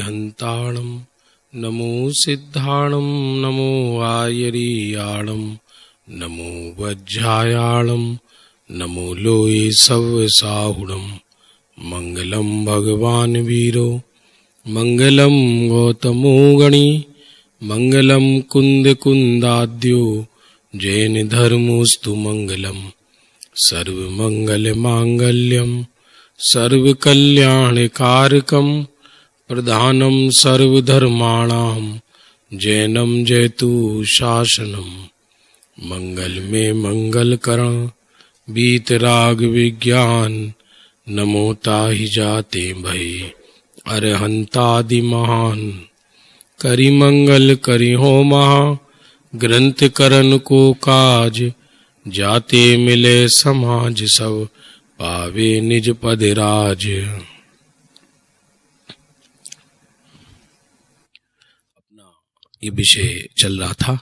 अरिहन्ताणं नमो सिद्धाणं नमो आयरीयाणं नमो वज्रायाणं नमो लोये सव्यसाहुणं मंगलम भगवान वीरो मंगलम गौतमो गणी मंगलम कुंद कुंदाद्यो जैन धर्मोस्तु मंगलम सर्व मंगल मांगल्यम सर्व कल्याण कारकम प्रधानम सर्वधर्माणां जैनम जयतु शासनम मंगल में मंगल करण बीतराग विज्ञान नमो ताहि जाते भय अरहंतादि महान करि मंगल करि हो महा ग्रंथ करन को काज जाते मिले समाज सब पावे निज पद राज। अपना ये विषय चल रहा था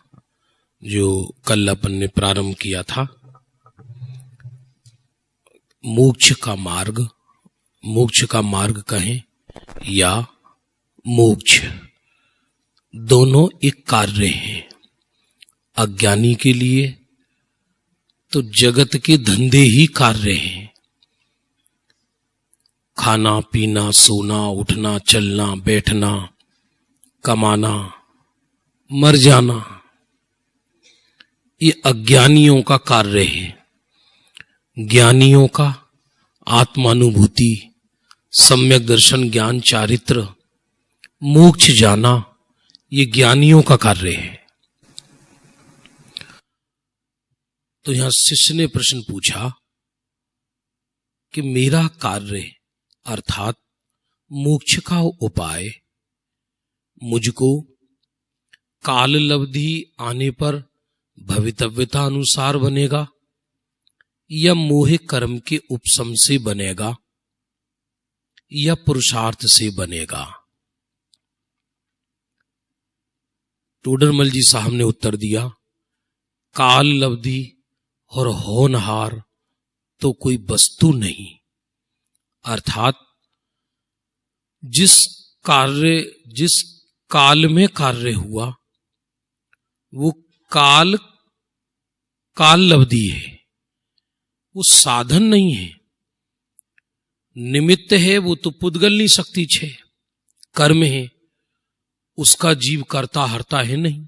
जो कल अपन ने प्रारंभ किया था, मोक्ष का मार्ग कहें या मोक्ष, दोनों एक कार्य हैं। अज्ञानी के लिए तो जगत के धंधे ही कार्य हैं। खाना पीना सोना उठना चलना बैठना कमाना मर जाना, ये अज्ञानियों का कार्य है। ज्ञानियों का आत्मानुभूति सम्यक दर्शन ज्ञान चारित्र मोक्ष जाना, ये ज्ञानियों का कार्य है। तो यहां शिष्य ने प्रश्न पूछा कि मेरा कार्य अर्थात मोक्ष का उपाय मुझको काल लब्धि आने पर भवितव्यता अनुसार बनेगा या मोह कर्म के उपशम से बनेगा या पुरुषार्थ से बनेगा। टोडरमल जी साहब ने उत्तर दिया, काल लब्धि और होनहार तो कोई वस्तु नहीं, अर्थात जिस काल में कार्य हुआ वो काल लब्धि है, वो साधन नहीं है। निमित्त है वो तो पुद्गलनी शक्ति छे, कर्म है उसका जीव करता हरता है नहीं।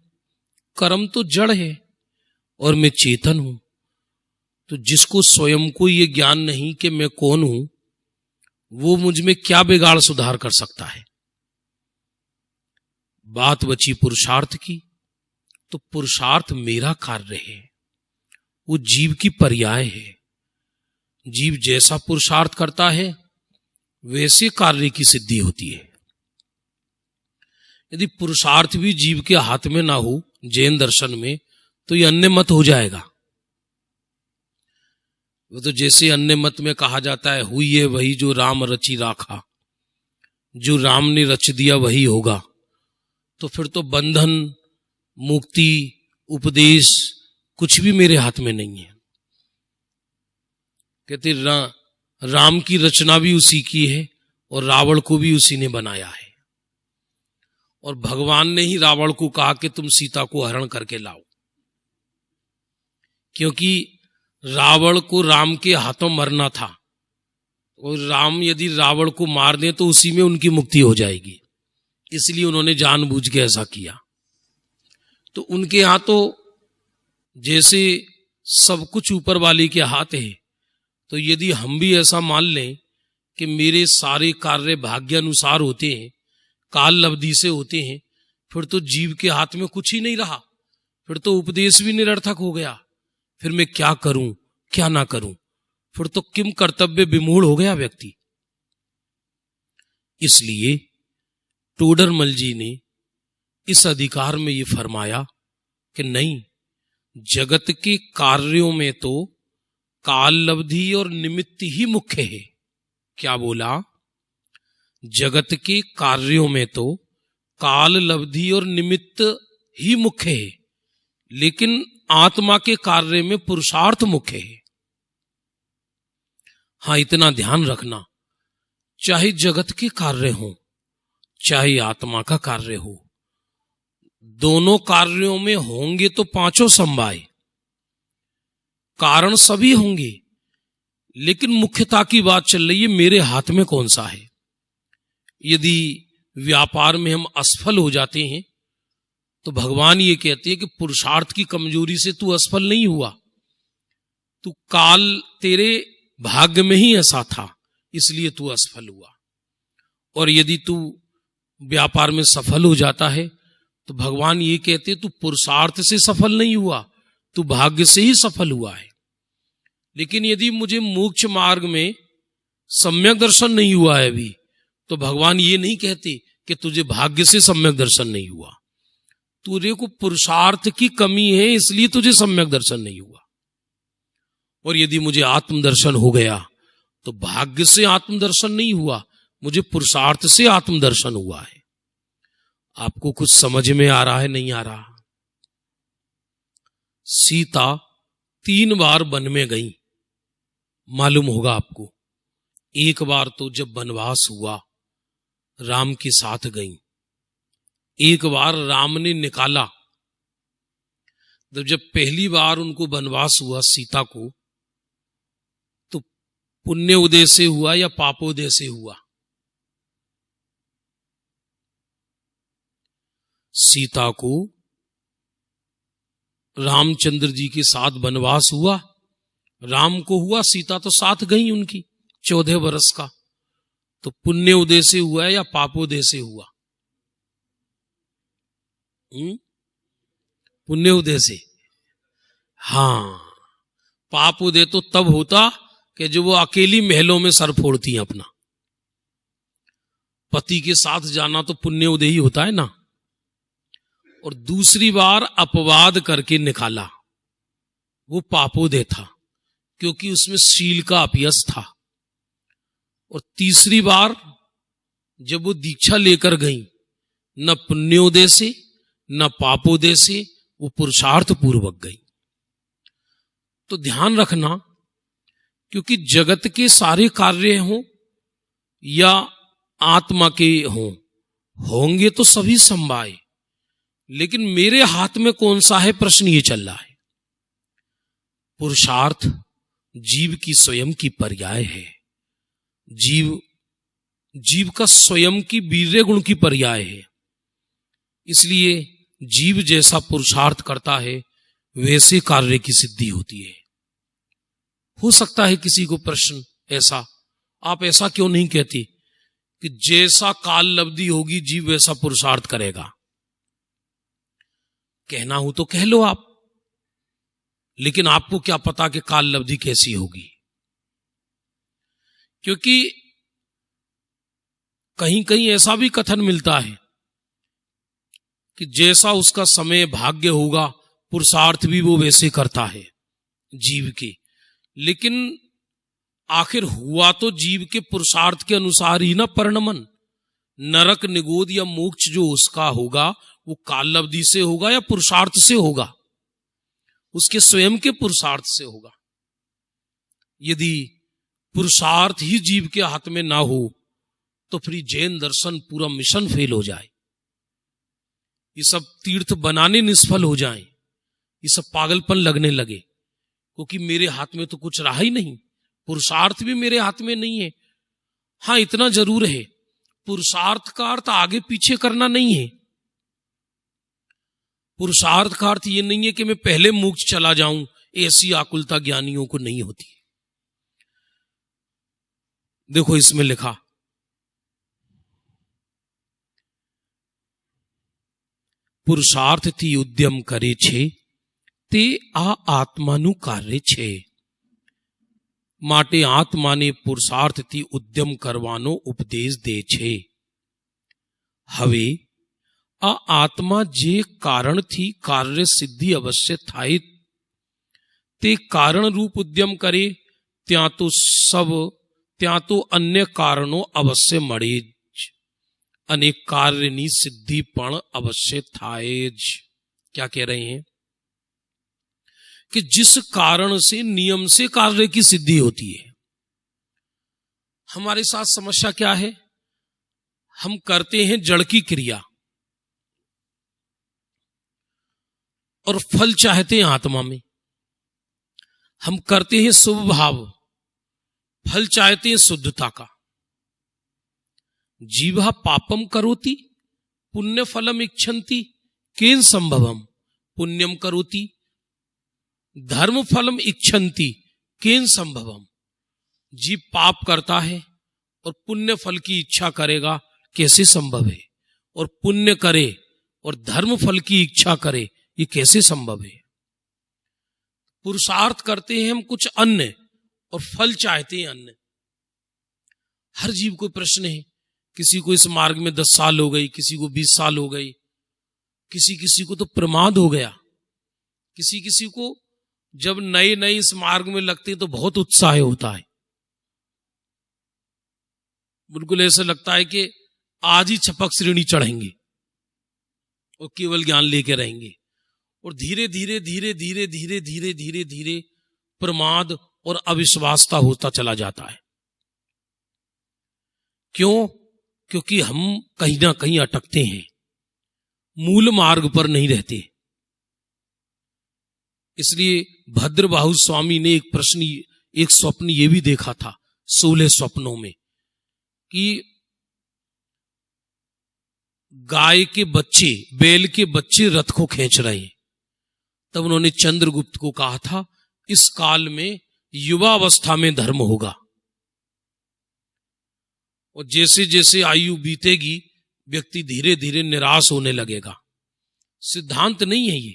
कर्म तो जड़ है और मैं चेतन हूं। तो जिसको स्वयं को ये ज्ञान नहीं कि मैं कौन हूं, वो मुझ में क्या बिगाड़ सुधार कर सकता है। बात बची पुरुषार्थ की, तो पुरुषार्थ मेरा कार्य है, वो जीव की पर्याय है। जीव जैसा पुरुषार्थ करता है वैसे कार्य की सिद्धि होती है। यदि पुरुषार्थ भी जीव के हाथ में ना हो जैन दर्शन में, तो ये अन्य मत हो जाएगा। वो तो जैसे अन्य मत में कहा जाता है, हुई है वही जो राम रची राखा, जो राम ने रच दिया वही होगा। तो फिर तो बंधन मुक्ति उपदेश कुछ भी मेरे हाथ में नहीं है। कहते राम की रचना भी उसी की है और रावण को भी उसी ने बनाया है। और भगवान ने ही रावण को कहा कि तुम सीता को हरण करके लाओ, क्योंकि रावण को राम के हाथों मरना था और राम यदि रावण को मार दें तो उसी में उनकी मुक्ति हो जाएगी। इसलिए उन्होंने जानबूझ के ऐसा किया। तो उनके यहां तो जैसे सब कुछ ऊपर वाले के हाथ है, तो यदि हम भी ऐसा मान लें कि मेरे सारे कार्य भाग्य अनुसार होते हैं, काल लब्धि से होते हैं, फिर तो जीव के हाथ में कुछ ही नहीं रहा। फिर तो उपदेश भी निरर्थक हो गया। फिर मैं क्या करूं क्या ना करूं, फिर तो किम कर्तव्य विमूढ़ हो गया व्यक्ति। इसलिए टोडरमल जी ने इस अधिकार में ये फरमाया कि नहीं, जगत के कार्यों में तो काल लब्धि और निमित्त ही मुख्य है। क्या बोला? जगत के कार्यों में तो काल लब्धि और निमित्त ही मुख्य है, लेकिन आत्मा के कार्य में पुरुषार्थ मुख्य है। हाँ, इतना ध्यान रखना, चाहे जगत के कार्य हों, चाहे आत्मा का कार्य हो, दोनों कार्यों में होंगे तो पांचों समवाय, कारण सभी होंगे, लेकिन मुख्यता की बात चल रही है मेरे हाथ में कौन सा है। यदि व्यापार में हम असफल हो जाते हैं तो भगवान ये कहते हैं कि पुरुषार्थ की कमजोरी से तू असफल नहीं हुआ, तू काल तेरे भाग्य में ही ऐसा था इसलिए तू असफल हुआ। और यदि तू व्यापार में सफल हो जाता है तो भगवान ये कहते तू पुरुषार्थ से सफल नहीं हुआ, तू भाग्य से ही सफल हुआ है। लेकिन यदि मुझे मोक्ष मार्ग में सम्यक दर्शन नहीं हुआ है अभी, तो भगवान ये नहीं कहते कि तुझे भाग्य से सम्यक दर्शन नहीं हुआ, तुझे को पुरुषार्थ की कमी है इसलिए तुझे सम्यक दर्शन नहीं हुआ। और यदि मुझे आत्मदर्शन हो गया तो भाग्य से आत्मदर्शन नहीं हुआ, मुझे पुरुषार्थ से आत्मदर्शन हुआ है। आपको कुछ समझ में आ रहा है, नहीं आ रहा? सीता 3 बार वन में गई, मालूम होगा आपको। एक बार तो जब वनवास हुआ राम के साथ गई, एक बार राम ने निकाला। जब पहली बार उनको वनवास हुआ सीता को, तो पुण्य उदय से हुआ या पापोदय से हुआ? सीता को रामचंद्र जी के साथ वनवास हुआ, राम को हुआ, सीता तो साथ गई उनकी 14 वर्ष का, तो पुण्य उदय से हुआ या पापोदय से हुआ? पुण्य उदय से। हाँ, पाप उदय तो तब होता कि जब वो अकेली महलों में सर फोड़ती हैं अपना। पति के साथ जाना तो पुण्य उदय ही होता है ना। और दूसरी बार अपवाद करके निकाला, वो पापोदय था क्योंकि उसमें शील का अपयस था। और तीसरी बार जब वो दीक्षा लेकर गई, न पुण्योदय से न पापोदय से, वो पुरुषार्थ पूर्वक गई। तो ध्यान रखना, क्योंकि जगत के सारे कार्य हों या आत्मा के होंगे तो सभी समवाय, लेकिन मेरे हाथ में कौन सा है, प्रश्न ये चल रहा है। पुरुषार्थ जीव की स्वयं की पर्याय है, जीव का स्वयं की वीर्य गुण की पर्याय है। इसलिए जीव जैसा पुरुषार्थ करता है वैसे कार्य की सिद्धि होती है। हो सकता है किसी को प्रश्न ऐसा, आप ऐसा क्यों नहीं कहते कि जैसा काल लब्धि होगी जीव वैसा पुरुषार्थ करेगा? कहना हो तो कह लो आप, लेकिन आपको क्या पता कि काल लब्धि कैसी होगी? क्योंकि कहीं कहीं ऐसा भी कथन मिलता है कि जैसा उसका समय भाग्य होगा पुरुषार्थ भी वो वैसे करता है जीव के। लेकिन आखिर हुआ तो जीव के पुरुषार्थ के अनुसार ही ना परिणमन। नरक निगोद या मोक्ष जो उसका होगा वो काल लब्धि से होगा या पुरुषार्थ से होगा? उसके स्वयं के पुरुषार्थ से होगा। यदि पुरुषार्थ ही जीव के हाथ में ना हो तो फिर जैन दर्शन पूरा मिशन फेल हो जाए, ये सब तीर्थ बनाने निष्फल हो जाएं, ये सब पागलपन लगने लगे, क्योंकि मेरे हाथ में तो कुछ रहा ही नहीं, पुरुषार्थ भी मेरे हाथ में नहीं है। हाँ, इतना जरूर है, पुरुषार्थ का अर्थ आगे पीछे करना नहीं है। पुरुषार्थ का अर्थ ये नहीं है कि मैं पहले मोक्ष चला जाऊं, ऐसी आकुलता ज्ञानियों को नहीं होती। देखो इसमें लिखा, पुरुषार्थ थी उद्यम करे छे તે આ આત્માનું કાર્ય છે, માટે આત્માને પુરુષાર્થથી ઉદ્યમ કરવાનો ઉપદેશ દે છે। હવે આ આત્મા જે કારણથી કાર્ય સિદ્ધિ અવશ્ય થાય તે કારણ રૂપ ઉદ્યમ કરે ત્યાં તો અન્ય કારણો અવશ્ય મળે જ અને કાર્યની સિદ્ધિ પણ અવશ્ય થાય જ। क्या कह रहे हैं कि जिस कारण से नियम से कार्य की सिद्धि होती है। हमारे साथ समस्या क्या है, हम करते हैं जड़ की क्रिया और फल चाहते हैं आत्मा में। हम करते हैं शुभ भाव, फल चाहते हैं शुद्धता का। जीवा पापम करोति पुण्य फलम इच्छन्ति केन संभवम, पुण्यम करोति धर्म फलम इच्छन्ति केन संभवम। जीव पाप करता है और पुण्य फल की इच्छा करेगा, कैसे संभव है? और पुण्य करे और धर्म फल की इच्छा करे, ये कैसे संभव है? पुरुषार्थ करते हैं हम कुछ अन्य और फल चाहते हैं अन्य। हर जीव को प्रश्न है, किसी को इस मार्ग में 10 साल हो गई, किसी को 20 साल हो गई, किसी को तो प्रमाद हो गया, किसी को जब नए नए इस मार्ग में लगते हैं तो बहुत उत्साह होता है। बिल्कुल ऐसा लगता है कि आज ही छपक श्रेणी चढ़ेंगे और केवल ज्ञान लेके रहेंगे। और धीरे धीरे धीरे धीरे धीरे धीरे धीरे धीरे प्रमाद और अविश्वासता होता चला जाता है। क्यों? क्योंकि हम कहीं ना कहीं अटकते हैं, मूल मार्ग पर नहीं रहते। इसलिए भद्रबाहु स्वामी ने एक स्वप्न ये भी देखा था 16 स्वप्नों में कि गाय के बच्चे, बैल के बच्चे रथ को खींच रहे हैं। तब उन्होंने चंद्रगुप्त को कहा था, इस काल में युवा अवस्था में धर्म होगा, और जैसे जैसे आयु बीतेगी व्यक्ति धीरे धीरे निराश होने लगेगा। सिद्धांत नहीं है ये।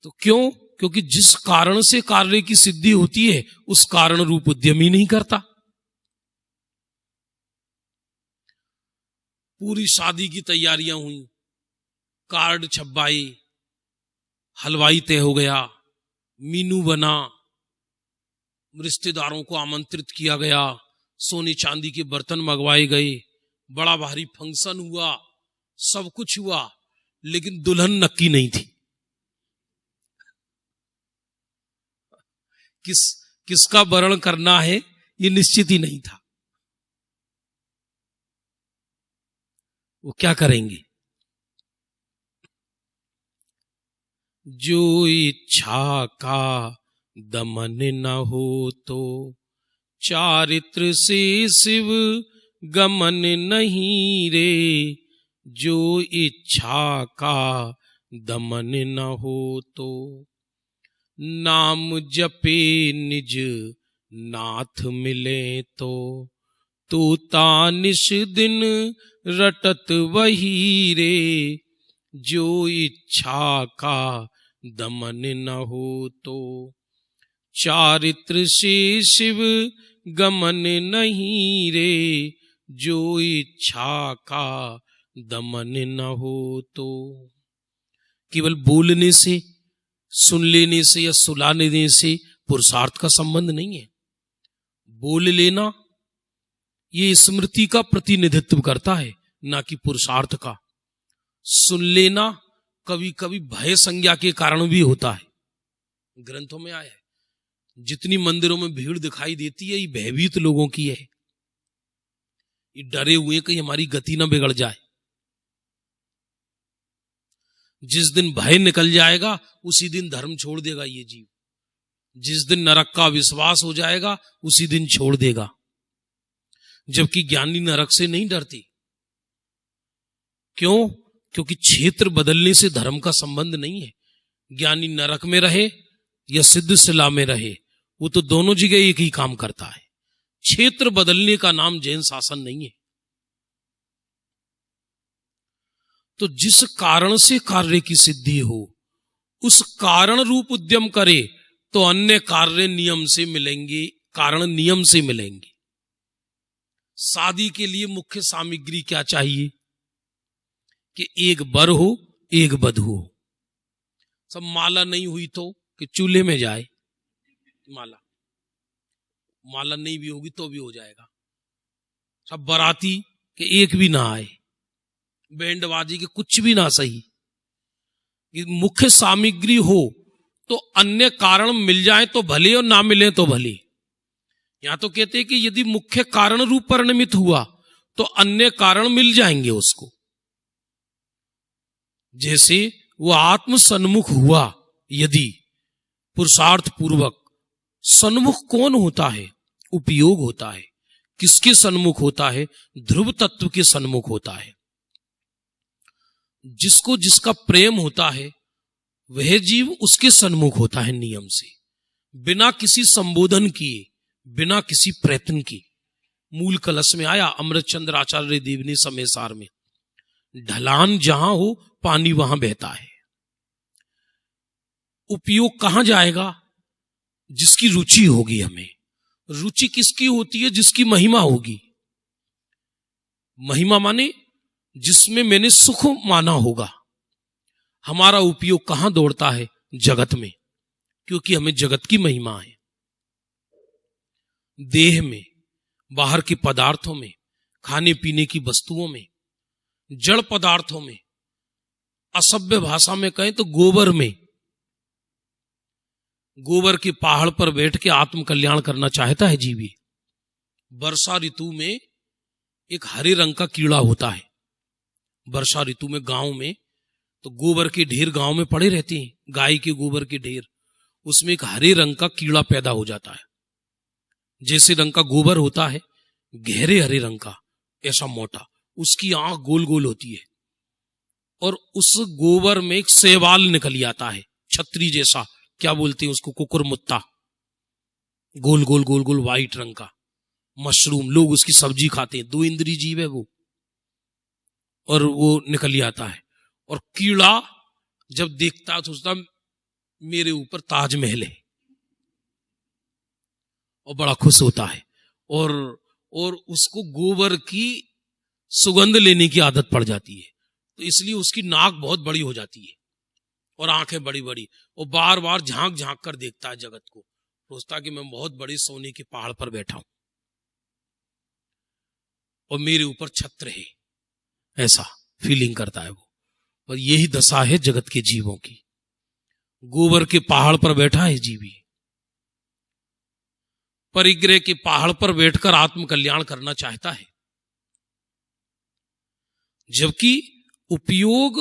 तो क्यों? क्योंकि जिस कारण से कार्य की सिद्धि होती है उस कारण रूप उद्यम ही नहीं करता। पूरी शादी की तैयारियां हुई, कार्ड छपवाए, हलवाई तय हो गया, मीनू बना, रिश्तेदारों को आमंत्रित किया गया, सोने चांदी के बर्तन मंगवाए गए, बड़ा भारी फंक्शन हुआ, सब कुछ हुआ, लेकिन दुल्हन नक्की नहीं थी। किसका वरण करना है ये निश्चित ही नहीं था। वो क्या करेंगे? जो इच्छा का दमन न हो तो चारित्र से शिव गमन नहीं रे। जो इच्छा का दमन न हो तो नाम जपे निज नाथ मिले तो तानिश दिन रटत वही रे। जो इच्छा का दमन न हो तो चारित्र से शिव गमन नहीं रे। जो इच्छा का दमन न हो तो। केवल बोलने से, सुन लेने से या सुला लेने से पुरुषार्थ का संबंध नहीं है। बोल लेना ये स्मृति का प्रतिनिधित्व करता है, ना कि पुरुषार्थ का। सुन लेना कभी कभी भय संज्ञा के कारण भी होता है। ग्रंथों में आया है, जितनी मंदिरों में भीड़ दिखाई देती है ये भयभीत लोगों की है। ये डरे हुए कहीं हमारी गति ना बिगड़ जाए। जिस दिन भय निकल जाएगा उसी दिन धर्म छोड़ देगा ये जीव। जिस दिन नरक का विश्वास हो जाएगा उसी दिन छोड़ देगा। जबकि ज्ञानी नरक से नहीं डरती। क्यों? क्योंकि क्षेत्र बदलने से धर्म का संबंध नहीं है। ज्ञानी नरक में रहे या सिद्ध शिला में रहे, वो तो दोनों जगह एक ही काम करता है। क्षेत्र बदलने का नाम जैन शासन नहीं है। तो जिस कारण से कार्य की सिद्धि हो उस कारण रूप उद्यम करे तो अन्य कार्य नियम से मिलेंगे, कारण नियम से मिलेंगे। शादी के लिए मुख्य सामग्री क्या चाहिए? कि एक वर हो, एक वधू हो। सब माला नहीं हुई तो कि चूल्हे में जाए माला नहीं भी होगी तो भी हो जाएगा। सब बाराती के एक भी ना आए, बैंड बाजी के कुछ भी ना सही। मुख्य सामग्री हो तो अन्य कारण मिल जाए तो भले और ना मिले तो भले। यहां तो कहते हैं कि यदि मुख्य कारण रूप परिणमित हुआ तो अन्य कारण मिल जाएंगे उसको। जैसे वो आत्म सन्मुख हुआ, यदि पुरुषार्थ पूर्वक, सन्मुख कौन होता है? उपयोग होता है। किसके सन्मुख होता है? ध्रुव तत्व के सन्मुख होता है। जिसको जिसका प्रेम होता है वह जीव उसके सन्मुख होता है नियम से, बिना किसी संबोधन किए, बिना किसी प्रयत्न के। मूल कलश में आया अमृत चंद्र आचार्य देव ने समय सार में, ढलान जहां हो पानी वहां बहता है। उपयोग कहां जाएगा? जिसकी रुचि होगी हमें। रुचि किसकी होती है? जिसकी महिमा होगी। महिमा माने जिसमें मैंने सुख माना होगा। हमारा उपयोग कहां दौड़ता है? जगत में, क्योंकि हमें जगत की महिमा है। देह में, बाहर के पदार्थों में, खाने पीने की वस्तुओं में, जड़ पदार्थों में, असभ्य भाषा में कहें तो गोबर में। गोबर के पहाड़ पर बैठ के आत्म कल्याण करना चाहता है जीवी। वर्षा ऋतु में एक हरे रंग का कीड़ा होता है। वर्षा ऋतु में गांव में तो गोबर के ढेर गांव में पड़े रहते हैं, गाय के गोबर के ढेर। उसमें एक हरे रंग का कीड़ा पैदा हो जाता है। जैसे रंग का गोबर होता है, गहरे हरे रंग का, ऐसा मोटा, उसकी आंख गोल गोल होती है, और उस गोबर में एक शैवाल निकल आता है, छतरी जैसा, क्या बोलते हैं उसको, कुकुरमुत्ता, गोल गोल गोल गोल व्हाइट रंग का मशरूम। लोग उसकी सब्जी खाते हैं, 2 इंद्री जीव है वो, और वो निकल आता है। और कीड़ा जब देखता है तो सोचता मेरे ऊपर ताजमहल है, और बड़ा खुश होता है। और उसको गोबर की सुगंध लेने की आदत पड़ जाती है, तो इसलिए उसकी नाक बहुत बड़ी हो जाती है और आंखें बड़ी बड़ी, और बार बार झांक झांक कर देखता है जगत को, सोचता कि मैं बहुत बड़े सोने के पहाड़ पर बैठा हूं और मेरे ऊपर छत्र है, ऐसा फीलिंग करता है वो। और यही दशा है जगत के जीवों की। गोबर के पहाड़ पर बैठा है जीवी, परिग्रह के पहाड़ पर बैठकर आत्म कल्याण करना चाहता है, जबकि उपयोग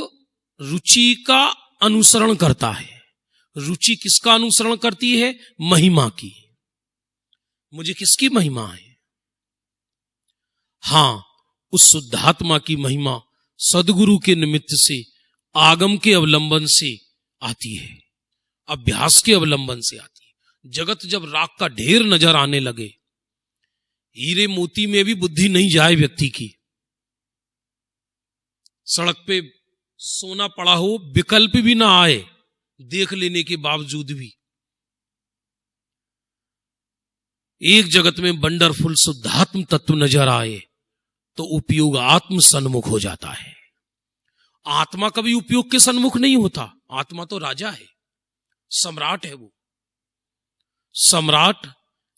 रुचि का अनुसरण करता है। रुचि किसका अनुसरण करती है? महिमा की। मुझे किसकी महिमा है? हां, उस शुद्धात्मा की महिमा सदगुरु के निमित्त से, आगम के अवलंबन से आती है, अभ्यास के अवलंबन से आती है। जगत जब राख का ढेर नजर आने लगे, हीरे मोती में भी बुद्धि नहीं जाए व्यक्ति की, सड़क पे सोना पड़ा हो, विकल्प भी ना आए देख लेने के बावजूद भी, एक जगत में वंडरफुल शुद्धात्म तत्व नजर आए तो उपयोग आत्म सन्मुख हो जाता है। आत्मा कभी उपयोग के सन्मुख नहीं होता। आत्मा तो राजा है, सम्राट है वो। सम्राट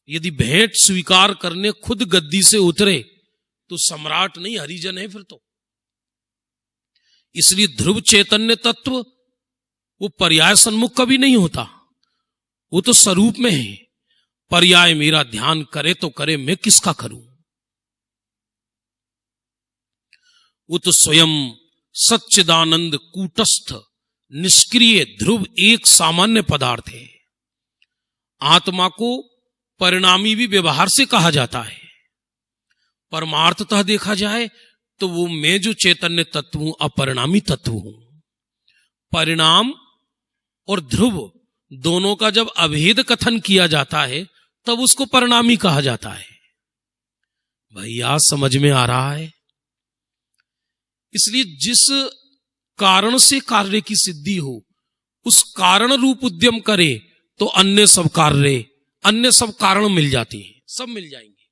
यदि भेंट स्वीकार करने खुद गद्दी से उतरे तो सम्राट नहीं, हरिजन है फिर तो। इसलिए ध्रुव चैतन्य तत्व वो पर्याय सन्मुख कभी नहीं होता, वो तो स्वरूप में है। पर्याय मेरा ध्यान करे तो करे, मैं किसका करूं? वो तो स्वयं सच्चिदानंद कूटस्थ निष्क्रिय ध्रुव एक सामान्य पदार्थ है। आत्मा को परिणामी भी व्यवहार से कहा जाता है। परमार्थतः देखा जाए तो वो मैं जो चैतन्य तत्व हूं, अपरिणामी तत्व हूं। परिणाम और ध्रुव दोनों का जब अभेद कथन किया जाता है तब उसको परिणामी कहा जाता है। भैया समझ में आ रहा है? इसलिए जिस कारण से कार्य की सिद्धि हो, उस कारण रूप उद्यम करे तो अन्य सब कार्य, अन्य सब कारण मिल जाते हैं, सब मिल जाएंगे।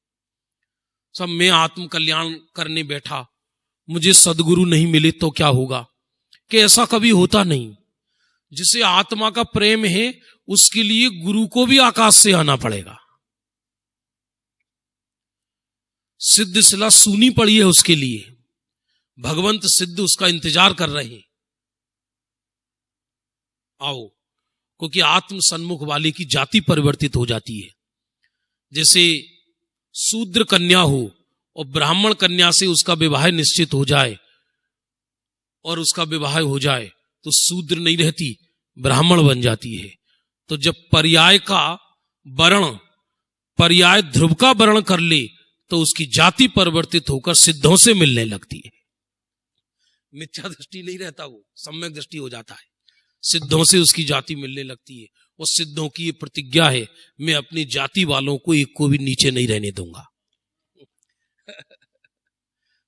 सब मैं आत्म कल्याण करने बैठा, मुझे सदगुरु नहीं मिले तो क्या होगा? कि ऐसा कभी होता नहीं। जिसे आत्मा का प्रेम है उसके लिए गुरु को भी आकाश से आना पड़ेगा। सिद्ध शिला सूनी पड़ी है उसके लिए, भगवंत सिद्ध उसका इंतजार कर रहे हैं, आओ। क्योंकि आत्म सन्मुख वाले की जाति परिवर्तित हो जाती है। जैसे शूद्र कन्या हो और ब्राह्मण कन्या से उसका विवाह निश्चित हो जाए और उसका विवाह हो जाए तो शूद्र नहीं रहती, ब्राह्मण बन जाती है। तो जब पर्याय का वर्ण, पर्याय ध्रुव का वर्ण कर ले तो उसकी जाति परिवर्तित होकर सिद्धों से मिलने लगती है। मिथ्या दृष्टि नहीं रहता, वो सम्यक दृष्टि हो जाता है। सिद्धों से उसकी जाति मिलने लगती है और सिद्धों की ये प्रतिज्ञा है, मैं अपनी जाति वालों को एक को भी नीचे नहीं रहने दूंगा।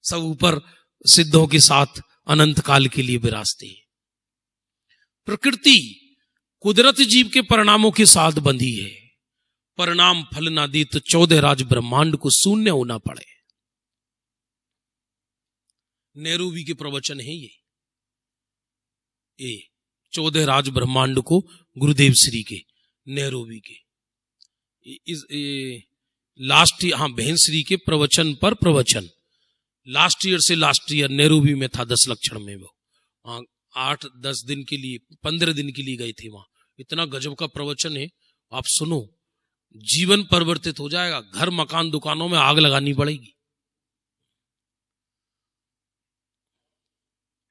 सब ऊपर सिद्धों के साथ अनंत काल के लिए विराजते हैं। प्रकृति कुदरत जीव के परिणामों के साथ बंधी है। परिणाम फल ना दे तो 14 राज ब्रह्मांड को शून्य होना पड़े। नेहरूवी के प्रवचन है ये 14 राज ब्रह्मांड को गुरुदेव श्री के, नेहरूवी के लास्ट, हाँ बहन श्री के प्रवचन पर प्रवचन लास्ट ईयर से लास्ट ईयर नेहरूवी में था 10 लक्षण में। वो 8-10 दिन के लिए, 15 दिन के लिए गए थे वहां। इतना गजब का प्रवचन है, आप सुनो, जीवन परिवर्तित हो जाएगा। घर मकान दुकानों में आग लगानी पड़ेगी।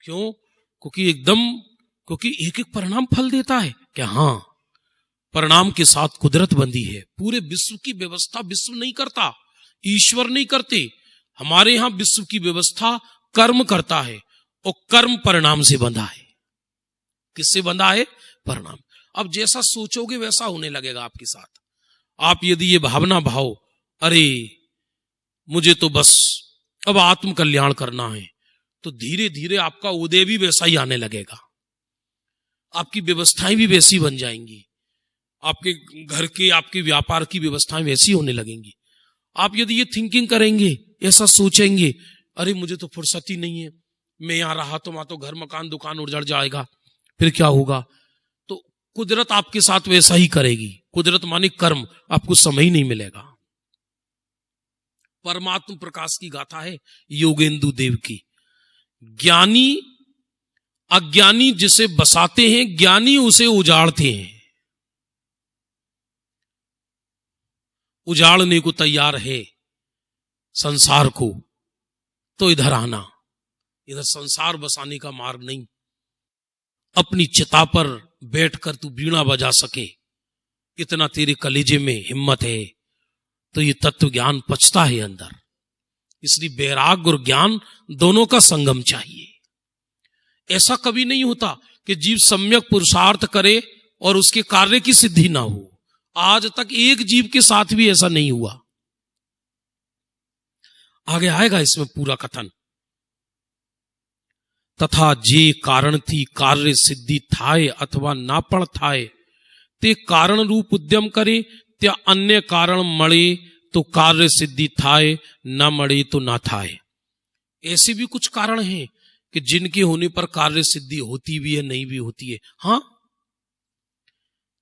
क्यों? क्योंकि एक एक परिणाम फल देता है क्या? हाँ, परिणाम के साथ कुदरत बंधी है। पूरे विश्व की व्यवस्था विश्व नहीं करता, ईश्वर नहीं करते। हमारे यहां विश्व की व्यवस्था कर्म करता है और कर्म परिणाम से बंधा है। किससे बंधा है? परिणाम। अब जैसा सोचोगे वैसा होने लगेगा आपके साथ। आप यदि ये भावना भाव, अरे मुझे तो बस अब आत्म कल्याण करना है, तो धीरे धीरे आपका उदय भी वैसा ही आने लगेगा। आपकी व्यवस्थाएं भी वैसी बन जाएंगी, आपके घर के, आपके व्यापार की व्यवस्थाएं वैसी होने लगेंगी। आप यदि ये थिंकिंग करेंगे, ऐसा सोचेंगे, अरे मुझे तो फुर्सत ही नहीं है, मैं यहां रहा तो वहां तो घर मकान दुकान उजड़ जाएगा, फिर क्या होगा? तो कुदरत आपके साथ वैसा ही करेगी। कुदरत माने कर्म, आपको समय ही नहीं मिलेगा। परमात्म प्रकाश की गाथा है योगेंदु देव की। ज्ञानी अज्ञानी जिसे बसाते हैं, ज्ञानी उसे उजाड़ते हैं। उजाड़ने को तैयार है संसार को, तो इधर आना, इधर संसार बसाने का मार्ग नहीं। अपनी चिता पर बैठकर तू वीणा बजा सके, इतना तेरे कलेजे में हिम्मत है, तो ये तत्व ज्ञान पचता है अंदर। इसलिए वैराग्य और ज्ञान दोनों का संगम चाहिए। ऐसा कभी नहीं होता कि जीव सम्यक पुरुषार्थ करे और उसके कार्य की सिद्धि ना हो। आज तक एक जीव के साथ भी ऐसा नहीं हुआ। आगे आएगा इसमें पूरा कथन। तथा जे कारण थी कार्य सिद्धि थाए अथवा ना पण थाए, ते कारण रूप उद्यम करे, त्या अन्य कारण मळे तो कार्य सिद्धि थाए, न मळे तो ना थाए। ऐसे भी कुछ कारण हैं कि जिनके होने पर कार्य सिद्धि होती भी है, नहीं भी होती है। हाँ,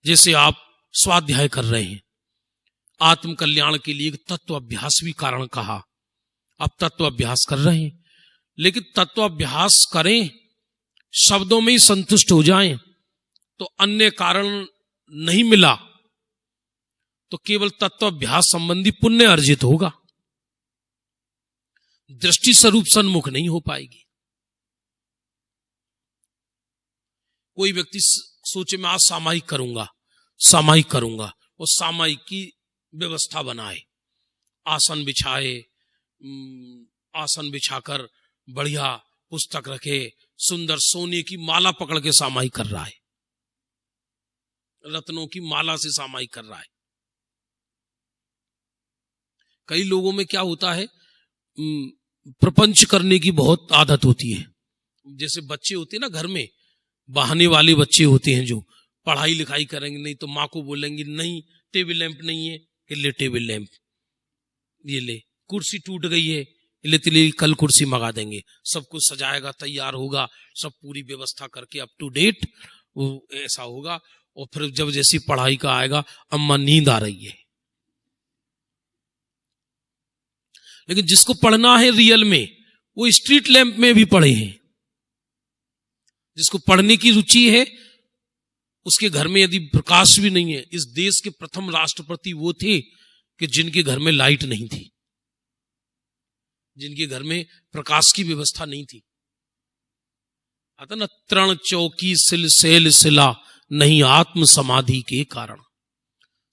जैसे आप स्वाध्याय कर रहे हैं, आत्म कल्याण के लिए तत्व अभ्यास भी कारण कहा। आप तत्व अभ्यास कर रहे हैं, लेकिन तत्व अभ्यास करें, शब्दों में ही संतुष्ट हो जाएं, तो अन्य कारण नहीं मिला तो केवल तत्व अभ्यास संबंधी पुण्य अर्जित होगा, दृष्टि स्वरूप सन्मुख नहीं हो पाएगी। कोई व्यक्ति सोचे मैं आज सामायिक करूंगा और सामायिक की व्यवस्था बनाए, आसन बिछाए, आसन बिछाकर बढ़िया पुस्तक रखे, सुंदर सोने की माला पकड़ के सामायिक कर रहा है, रत्नों की माला से सामायिक कर रहा है। कई लोगों में क्या होता है, प्रपंच करने की बहुत आदत होती है। जैसे बच्चे होते हैं ना घर में, बहाने वाले बच्चे होते हैं, जो पढ़ाई लिखाई करेंगे नहीं तो माँ को बोलेंगे नहीं टेबल लैंप नहीं है, कि ले टेबल लैंप, ये ले, कुर्सी टूट गई है, ले तेरे कल कुर्सी मंगा देंगे, सब कुछ सजाएगा, तैयार होगा, सब पूरी व्यवस्था करके अप टू डेट वो ऐसा होगा। और फिर जब जैसी पढ़ाई का आएगा, अम्मा नींद आ रही है। लेकिन जिसको पढ़ना है रियल में, वो स्ट्रीट लैंप में भी पढ़े हैं। जिसको पढ़ने की रुचि है, उसके घर में यदि प्रकाश भी नहीं है। इस देश के प्रथम राष्ट्रपति वो थे कि जिनके घर में लाइट नहीं थी, जिनके घर में प्रकाश की व्यवस्था नहीं थी। आता ना, तृण चौकी सिल सेल सिला नहीं आत्म समाधि के कारण,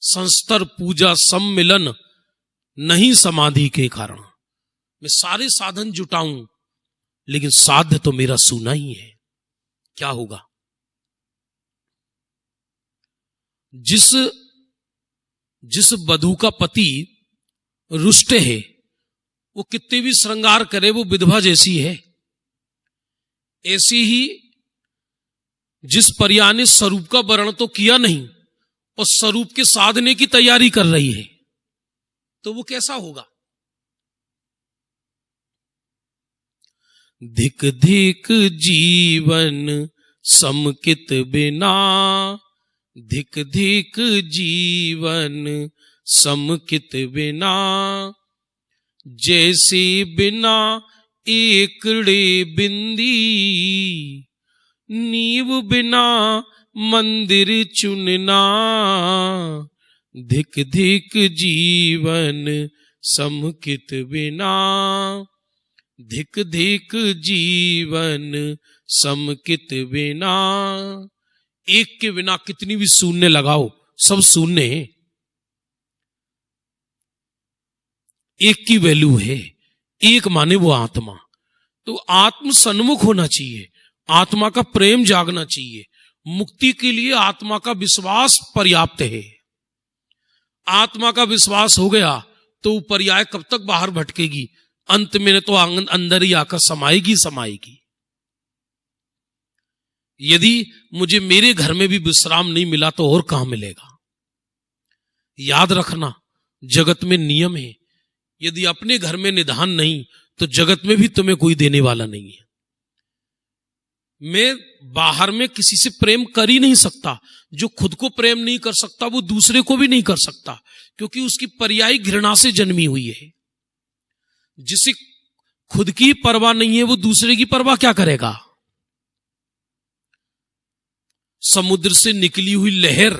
संस्तर पूजा सम्मिलन नहीं समाधि के कारण। मैं सारे साधन जुटाऊं लेकिन साध्य तो मेरा सूना ही है, क्या होगा? जिस वधू का पति रुष्ट है, वो कितने भी श्रृंगार करे वो विधवा जैसी है। ऐसी ही जिस परिया ने स्वरूप का वर्ण तो किया नहीं और स्वरूप के साधने की तैयारी कर रही है, तो वो कैसा होगा? धिक धिक जीवन समकित बिना, धिक धिक जीवन समकित बिना, जैसे बिना एकड़े बिंदी, नींव बिना मंदिर चुनना, धिक धिक जीवन समकित बिना, धिक धिक जीवन समकित बिना। एक के बिना कितनी भी शून्य लगाओ, सब शून्य है। एक की वैल्यू है, एक माने वो आत्मा। तो आत्म सन्मुख होना चाहिए, आत्मा का प्रेम जागना चाहिए। मुक्ति के लिए आत्मा का विश्वास पर्याप्त है। आत्मा का विश्वास हो गया तो पर्याय कब तक बाहर भटकेगी? अंत में तो अंदर ही आकर समाएगी समाएगी। यदि मुझे मेरे घर में भी विश्राम नहीं मिला तो और कहां मिलेगा? याद रखना, जगत में नियम है, यदि अपने घर में निधान नहीं तो जगत में भी तुम्हें कोई देने वाला नहीं है। मैं बाहर में किसी से प्रेम कर ही नहीं सकता। जो खुद को प्रेम नहीं कर सकता वो दूसरे को भी नहीं कर सकता, क्योंकि उसकी पर्यायी घृणा से जन्मी हुई है। जिसे खुद की परवाह नहीं है वो दूसरे की परवाह क्या करेगा? समुद्र से निकली हुई लहर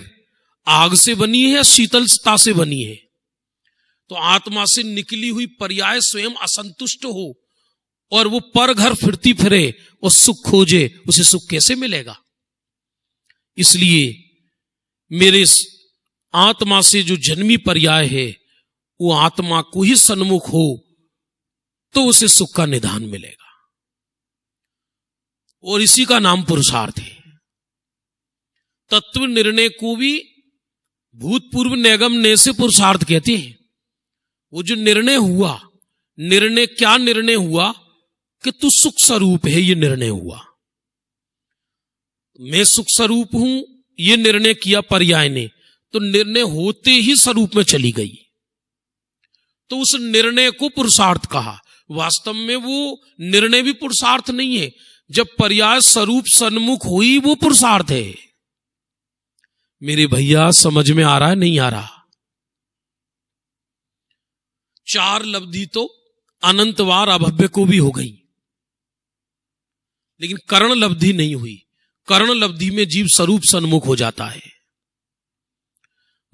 आग से बनी है या शीतलता से बनी है? तो आत्मा से निकली हुई पर्याय स्वयं असंतुष्ट हो और वो पर घर फिरती फिरे और सुख खोजे, उसे सुख कैसे मिलेगा? इसलिए मेरे आत्मा से जो जन्मी पर्याय है वो आत्मा को ही सन्मुख हो तो उसे सुख का निधान मिलेगा, और इसी का नाम पुरुषार्थ है। तत्व निर्णय को भी भूतपूर्व निगम ने से पुरुषार्थ कहते हैं। वो जो निर्णय हुआ, निर्णय क्या निर्णय हुआ कि तू सुख स्वरूप है, ये निर्णय हुआ। मैं सुख स्वरूप हूं ये निर्णय किया पर्याय ने, तो निर्णय होते ही स्वरूप में चली गई, तो उस निर्णय को पुरुषार्थ कहा। वास्तव में वो निर्णय भी पुरुषार्थ नहीं है, जब पर्याय स्वरूप सन्मुख हुई वो पुरुषार्थ है। मेरे भैया समझ में आ रहा है नहीं आ रहा? चार लब्धि तो अनंतवार अभव्य को भी हो गई, लेकिन कर्ण लब्धि नहीं हुई। कर्ण लब्धि में जीव स्वरूप सन्मुख हो जाता है।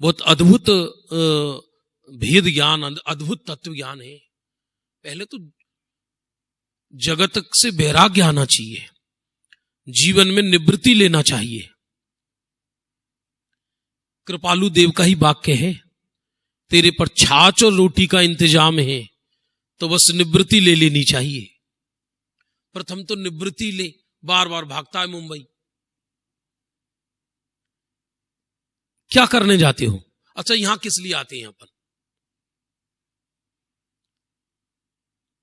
बहुत अद्भुत भेद ज्ञान, अद्भुत तत्व ज्ञान है। पहले तो जगत से वैराग्य आना चाहिए, जीवन में निवृत्ति लेना चाहिए। कृपालु देव का ही वाक्य है, तेरे पर छाछ और रोटी का इंतजाम है तो बस निवृत्ति ले लेनी चाहिए। प्रथम तो निवृत्ति ले, बार बार भागता है मुंबई। क्या करने जाते हो? अच्छा, यहां किस लिए आते हैं? यहां पर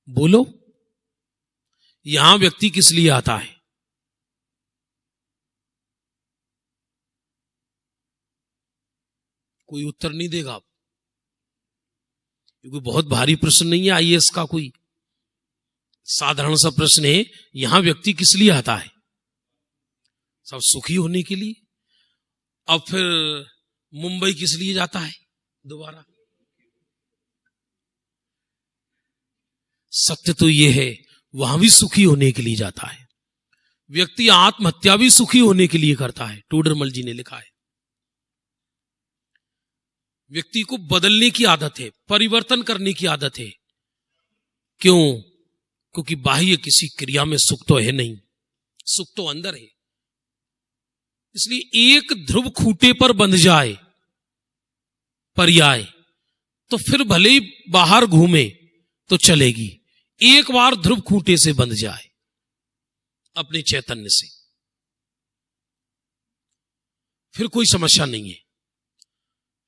बोलो, यहां व्यक्ति किस लिए आता है? कोई उत्तर नहीं देगा आप, क्योंकि बहुत भारी प्रश्न नहीं है आईएएस का, कोई साधारण सा प्रश्न है। यहां व्यक्ति किस लिए आता है? सब सुखी होने के लिए। अब फिर मुंबई किस लिए जाता है दोबारा? सत्य तो यह है, वहां भी सुखी होने के लिए जाता है। व्यक्ति आत्महत्या भी सुखी होने के लिए करता है, टोडरमल जी ने लिखा है। व्यक्ति को बदलने की आदत है, परिवर्तन करने की आदत है। क्यों? क्योंकि बाह्य किसी क्रिया में सुख तो है नहीं, सुख तो अंदर है। इसलिए एक ध्रुव खूंटे पर बंध जाए पर्याय, तो फिर भले ही बाहर घूमे तो चलेगी। एक बार ध्रुव खूंटे से बंध जाए अपने चैतन्य से, फिर कोई समस्या नहीं है।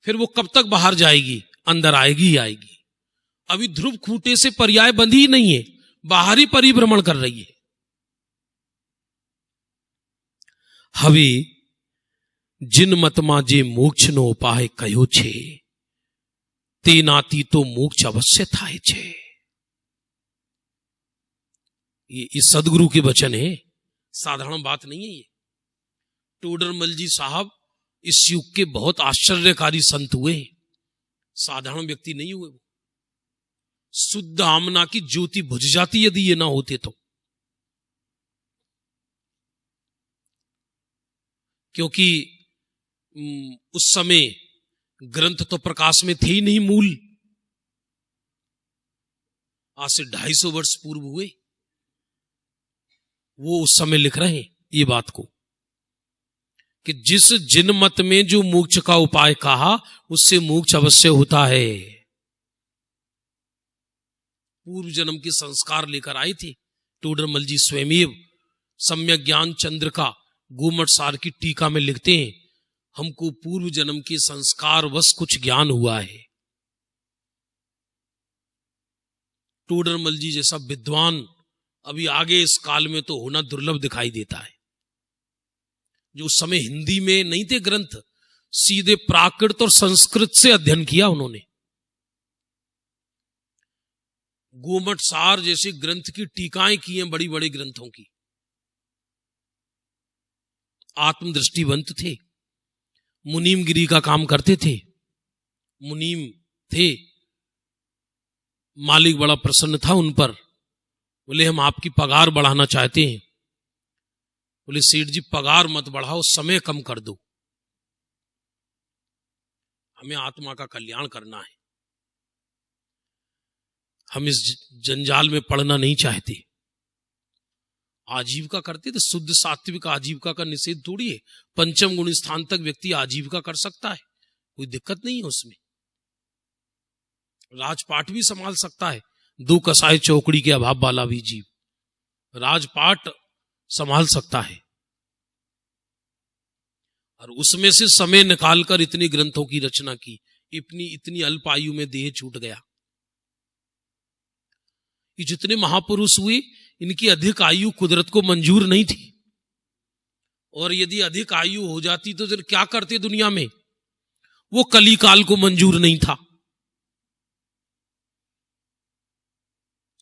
फिर वो कब तक बाहर जाएगी? अंदर आएगी ही आएगी। अभी ध्रुव खूंटे से पर्याय बंधी ही नहीं है, बाहर ही परिभ्रमण कर रही है। हवे जिन मतमा जे मोक्ष नो उपाय कहो छे, ते नाती तो मोक्ष अवश्य थाय छे। ये सदगुरु के वचन है, साधारण बात नहीं है ये। टोडरमल जी साहब इस युग के बहुत आश्चर्यकारी संत हुए, साधारण व्यक्ति नहीं हुए। वो शुद्ध आमना की ज्योति बुझ जाती यदि ये ना होते तो। क्योंकि उस समय ग्रंथ तो प्रकाश में थे ही नहीं, मूल आज से 250 वर्ष पूर्व हुए। वो उस समय लिख रहे हैं ये बात को कि जिस जिन मत में जो मोक्ष का उपाय कहा, उससे मोक्ष अवश्य होता है। पूर्व जन्म के संस्कार लेकर आए थे टोडरमल जी स्वयं। सम्यक ज्ञान चंद्र का गोमट सार की टीका में लिखते हैं, हमको पूर्व जन्म के संस्कार वश कुछ ज्ञान हुआ है। टोडरमल जी जैसा विद्वान अभी आगे इस काल में तो होना दुर्लभ दिखाई देता है। जो उस समय हिंदी में नहीं थे ग्रंथ, सीधे प्राकृत और संस्कृत से अध्ययन किया उन्होंने। गोमट सार जैसे ग्रंथ की टीकाएं की हैं, बड़ी बड़े ग्रंथों की। आत्मदृष्टिवंत थे, मुनीमगिरी का काम करते थे, मुनीम थे। मालिक बड़ा प्रसन्न था उन पर, बोले हम आपकी पगार बढ़ाना चाहते हैं। बोले सेठ जी पगार मत बढ़ाओ, समय कम कर दो, हमें आत्मा का कल्याण करना है, हम इस जंजाल में पड़ना नहीं चाहते। आजीविका करते तो शुद्ध सात्विक आजीविका का निषेध थोड़ी है। पंचम गुण स्थान तक व्यक्ति आजीविका कर सकता है, कोई दिक्कत नहीं है उसमें। राजपाट भी संभाल सकता है, 2 कसाई चौकड़ी के अभाव वाला भी जीव राजपाट संभाल सकता है। और उसमें से समय निकालकर इतने ग्रंथों की रचना की, इतनी अल्प आयु में देह छूट गया। ये जितने महापुरुष हुए, इनकी अधिक आयु कुदरत को मंजूर नहीं थी। और यदि अधिक आयु हो जाती तो फिर क्या करते दुनिया में? वो कली काल को मंजूर नहीं था।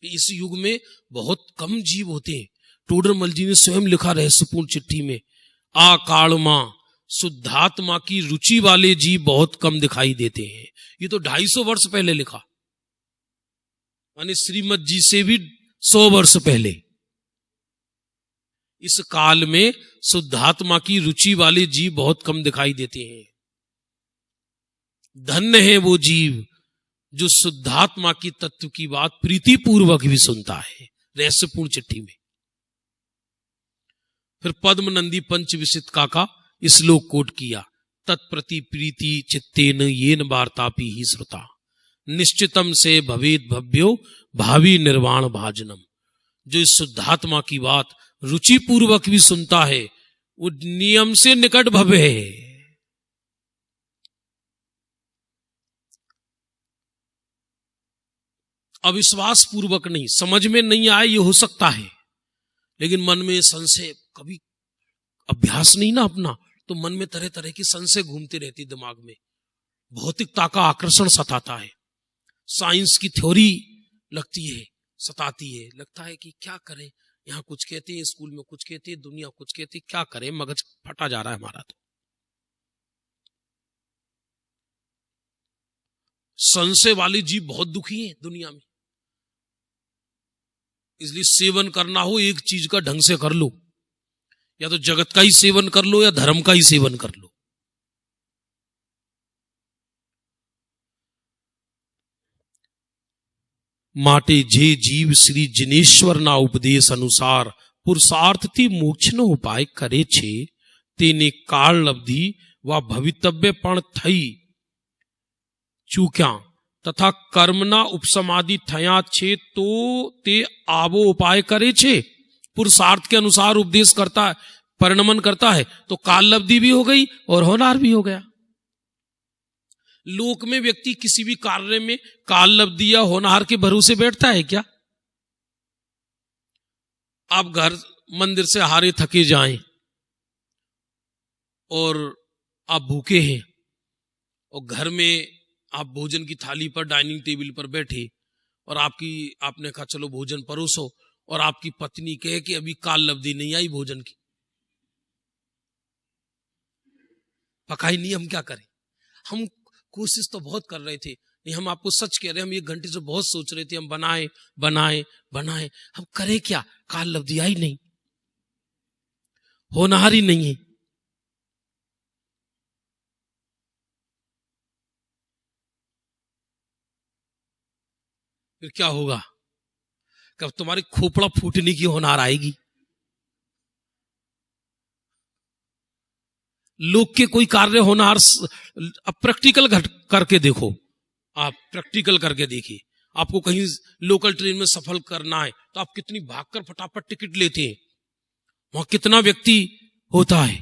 इस युग में बहुत कम जीव होते हैं। टोडरमल जी ने स्वयं लिखा रहस्यपूर्ण चिट्ठी में, आ काल मां शुद्धात्मा की रुचि वाले जीव बहुत कम दिखाई देते हैं। ये तो 250 वर्ष पहले लिखा, यानी श्रीमद जी से भी 100 वर्ष पहले। इस काल में शुद्धात्मा की रुचि वाले जीव बहुत कम दिखाई देते हैं। धन्य है वो जीव जो शुद्धात्मा की तत्व की बात प्रीतिपूर्वक भी सुनता है। रहस्यपूर्ण चिट्ठी में फिर पद्मनंदी पंचविशितका का श्लोक कोट किया, तत्प्रति प्रीति चित्तेन येन वार्तापि ही श्रुता, निश्चितम से भवेद भव्यो भावी निर्वाण भाजनम। जो इस शुद्धात्मा की बात रुचि पूर्वक भी सुनता है, वो नियम से निकट भव्य है। अविश्वास पूर्वक नहीं, समझ में नहीं आए ये हो सकता है, लेकिन मन में संशय, कभी अभ्यास नहीं ना अपना, तो मन में तरह तरह की संशय घूमती रहती दिमाग में। भौतिकता का आकर्षण सताता है, साइंस की थ्योरी लगती है, सताती है। लगता है कि क्या करें, यहां कुछ कहते हैं, स्कूल में कुछ कहते हैं, दुनिया कुछ कहती है, क्या करें, मगज फटा जा रहा है हमारा। तो संशय वाले जीव बहुत दुखी हैं दुनिया में। इसलिए सेवन करना हो एक चीज का ढंग से कर लो, या तो जगत का ही सेवन कर लो या धर्म का ही सेवन कर लो। माटे जे जीव श्री जिनेश्वर ना उपदेश अनुसार पुरुषार्थ थी मोक्ष नो उपाय करे छे तेने काल अवधि व भवितव्य पण थई चूक्या तथा कर्मना उपसमाधि थया छे तो ते आवो उपाय करे छे। पुरुषार्थ के अनुसार उपदेश करता है, परिणमन करता है, तो काल अवधि भी हो गई और होनार भी हो गया। लोक में व्यक्ति किसी भी कार्य में काल अवधि या होनहार के भरोसे बैठता है क्या? आप घर मंदिर से हारे थके जाएं और आप भूखे हैं और घर में आप भोजन की थाली पर डाइनिंग टेबल पर बैठे और आपने कहा चलो भोजन परोसो, और आपकी पत्नी कहे कि अभी काल अवधि नहीं आई भोजन की, पकाई नहीं, हम क्या करें? हम कोशिश तो बहुत कर रहे थे, नहीं हम आपको सच कह रहे हैं, हम 1 घंटे से बहुत सोच रहे थे, हम बनाए बनाए बनाए, हम करें क्या? काल अवधि आई नहीं, होनहार ही नहीं है। फिर क्या होगा? कब तुम्हारी खोपड़ा फूटने की होनहार आएगी। लोग के कोई कार्य होनहार, अब प्रैक्टिकल करके देखो, आप प्रैक्टिकल करके देखिए, आपको कहीं लोकल ट्रेन में सफर करना है तो आप कितनी भागकर फटाफट टिकट लेते हैं, वहां कितना व्यक्ति होता है,